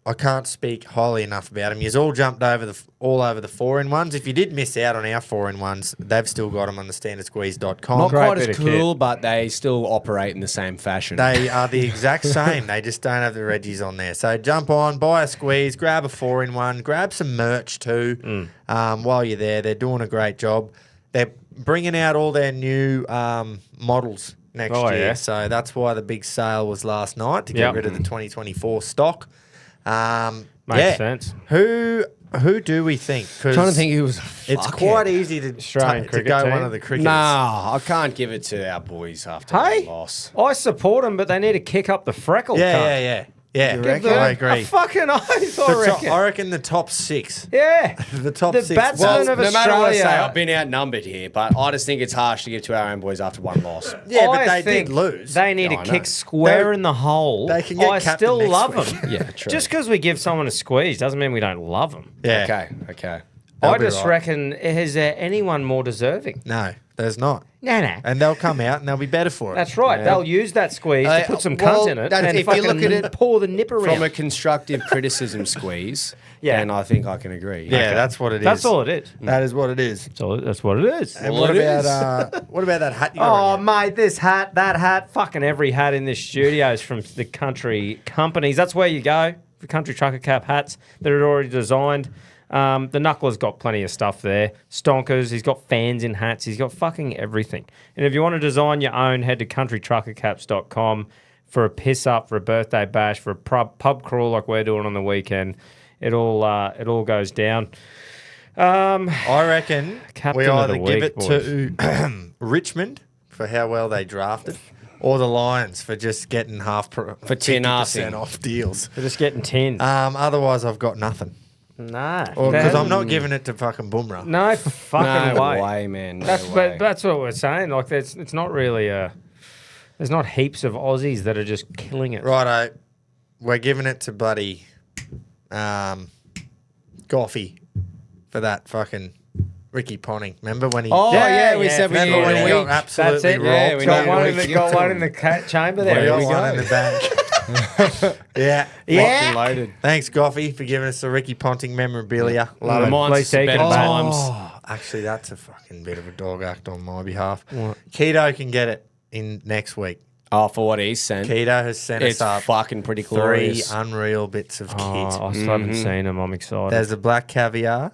I can't speak highly enough about them. You've all jumped over all over the 4-in-1s. If you did miss out on our 4-in-1s, they've still got them on the standardsqueeze.com. Not Great quite bit as of kit. cool, but they still operate in the same fashion. They are the exact same. They just don't have the Reggies on there. So jump on, buy a squeeze, grab a 4-in-1, grab some merch too while you're there. They're doing a great job. They're bringing out all their new models next year. Yeah. So that's why the big sale was last night to get rid of the 2024 stock. Makes sense. Who do we think? 'Cause trying to think who was. it's quite easy to Australian to cricket go team? one of the cricketers. Nah, I can't give it to our boys after Hey, the loss. I support them, but they need to kick up the freckle. Yeah. Give them I a agree. fucking oath, I reckon. The top 6. Yeah. The top The 6. batsmen of No matter what I say, Australia. I've been outnumbered here, but I just think it's harsh to give to our own boys after one loss. Yeah, but I they think did lose. They need Yeah, to I kick know. square in the hole. They can get I captain still next love week. them. Yeah, true. Just because we give someone a squeeze doesn't mean we don't love them. Yeah. Okay. They'll I be just right. reckon, is there anyone more deserving? No, there's not. No. And they'll come out and they'll be better for it. That's right. They'll use that squeeze to put some well, cunt in it that- and if you look at it pour the nipper From around. a constructive criticism squeeze, Yeah. then I think I can agree. Yeah, that's what it is. That's all it is. That is what it is. That's what it is. And Well, what it about what about that hat you got Oh, on you? mate, that hat, fucking every hat in this studio is from the country companies. That's where you go for country trucker cap hats that are already designed. The Knuckler's got plenty of stuff there. Stonkers, he's got fans in hats. He's got fucking everything. And if you want to design your own, head to countrytruckercaps.com for a piss up, for a birthday bash, for a pub crawl like we're doing on the weekend. It all goes down. I reckon Captain we of either the give week, it to Richmond for how well they drafted, or the Lions for just getting For 50% nothing. off deals. We're just getting 10. Otherwise, I've got nothing. Nah. Because I'm not giving it to fucking Bumrah. No fucking No way. way, man. No That's way. but that's what we're saying. Like, it's not really there's not heaps of Aussies that are just killing it. Righto, we're giving it to bloody Goffy for that fucking Ricky Ponting. Remember when he? Oh, yeah, we said we remember need when a he got week. absolutely That's it. Yeah, robbed? we Got need one a in the week. got one in the chamber there. We There got we one in go. the bank. Yeah. Locked and loaded. Thanks, Goffy, for giving us the Ricky Ponting memorabilia. Love it. Reminds us of Please take better it back. times. Oh, actually, that's a fucking bit of a dog act on my behalf. Keto can get it in next week. Oh, for what he's sent. Keto has sent It's us up fucking pretty 3 glorious. unreal bits of kit. Oh, I still haven't seen them. I'm excited. There's a black caviar.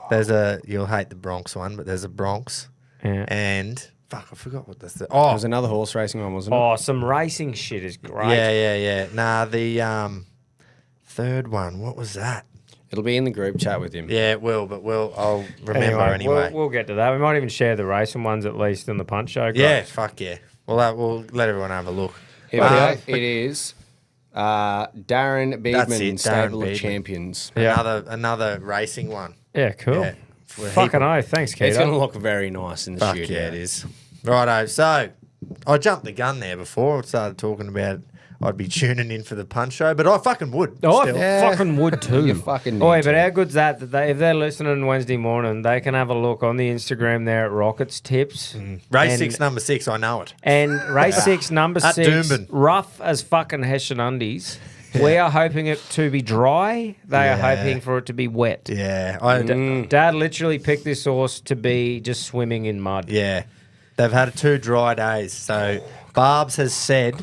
There's a, you'll hate the Bronx one, but there's a Bronx. Yeah. And, fuck, I forgot what that's. There Oh, was another horse racing one, wasn't it? Oh, some racing shit is great. yeah. Nah, the third one, what was that? It'll be in the group chat with him. Yeah, it will, but I'll remember anyway. We'll get to that. We might even share the racing ones at least in the punch show. Yeah, Gropes. fuck yeah. We'll let everyone have a look. Here we go. It is Darren That's Beedman, it, Stable Darren of Beedman. Champions. Another racing one. Yeah, cool. Yeah. For a Fucking heap of- oath. Thanks, It's going to Keto. look very nice in the Fuck studio. yeah, it is. Righto, so I jumped the gun there before I started talking about I'd be tuning in for the punch show, but I fucking would. Oh, still. I fucking would too. You fucking Oh, need but to. how good's that? If they're listening Wednesday morning, they can have a look on the Instagram there at Rockets Tips. Race And- 6, number 6, I know it. And race 6, number At 6, Doomben. rough as fucking Hessian undies. We are hoping it to be dry. They are hoping for it to be wet. Yeah, Dad literally picked this horse to be just swimming in mud. yeah. They've had 2 dry days, so Barbs has said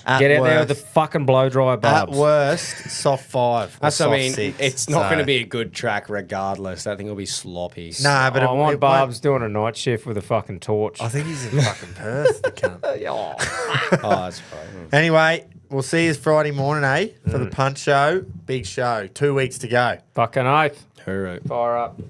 at Get out worst, there with the fucking blow dry at barbs. worst, soft 5. or That's what I soft mean. 6, It's not so- going to be a good track regardless. I think it'll be sloppy. Nah, but I want it Barbs doing a night shift with a fucking torch. I think he's in fucking Perth, the cunt. Oh, that's right. Anyway, we'll see you Friday morning, for the punch show. Big show. 2 weeks to go. Fucking oath. Hooroo. Fire up.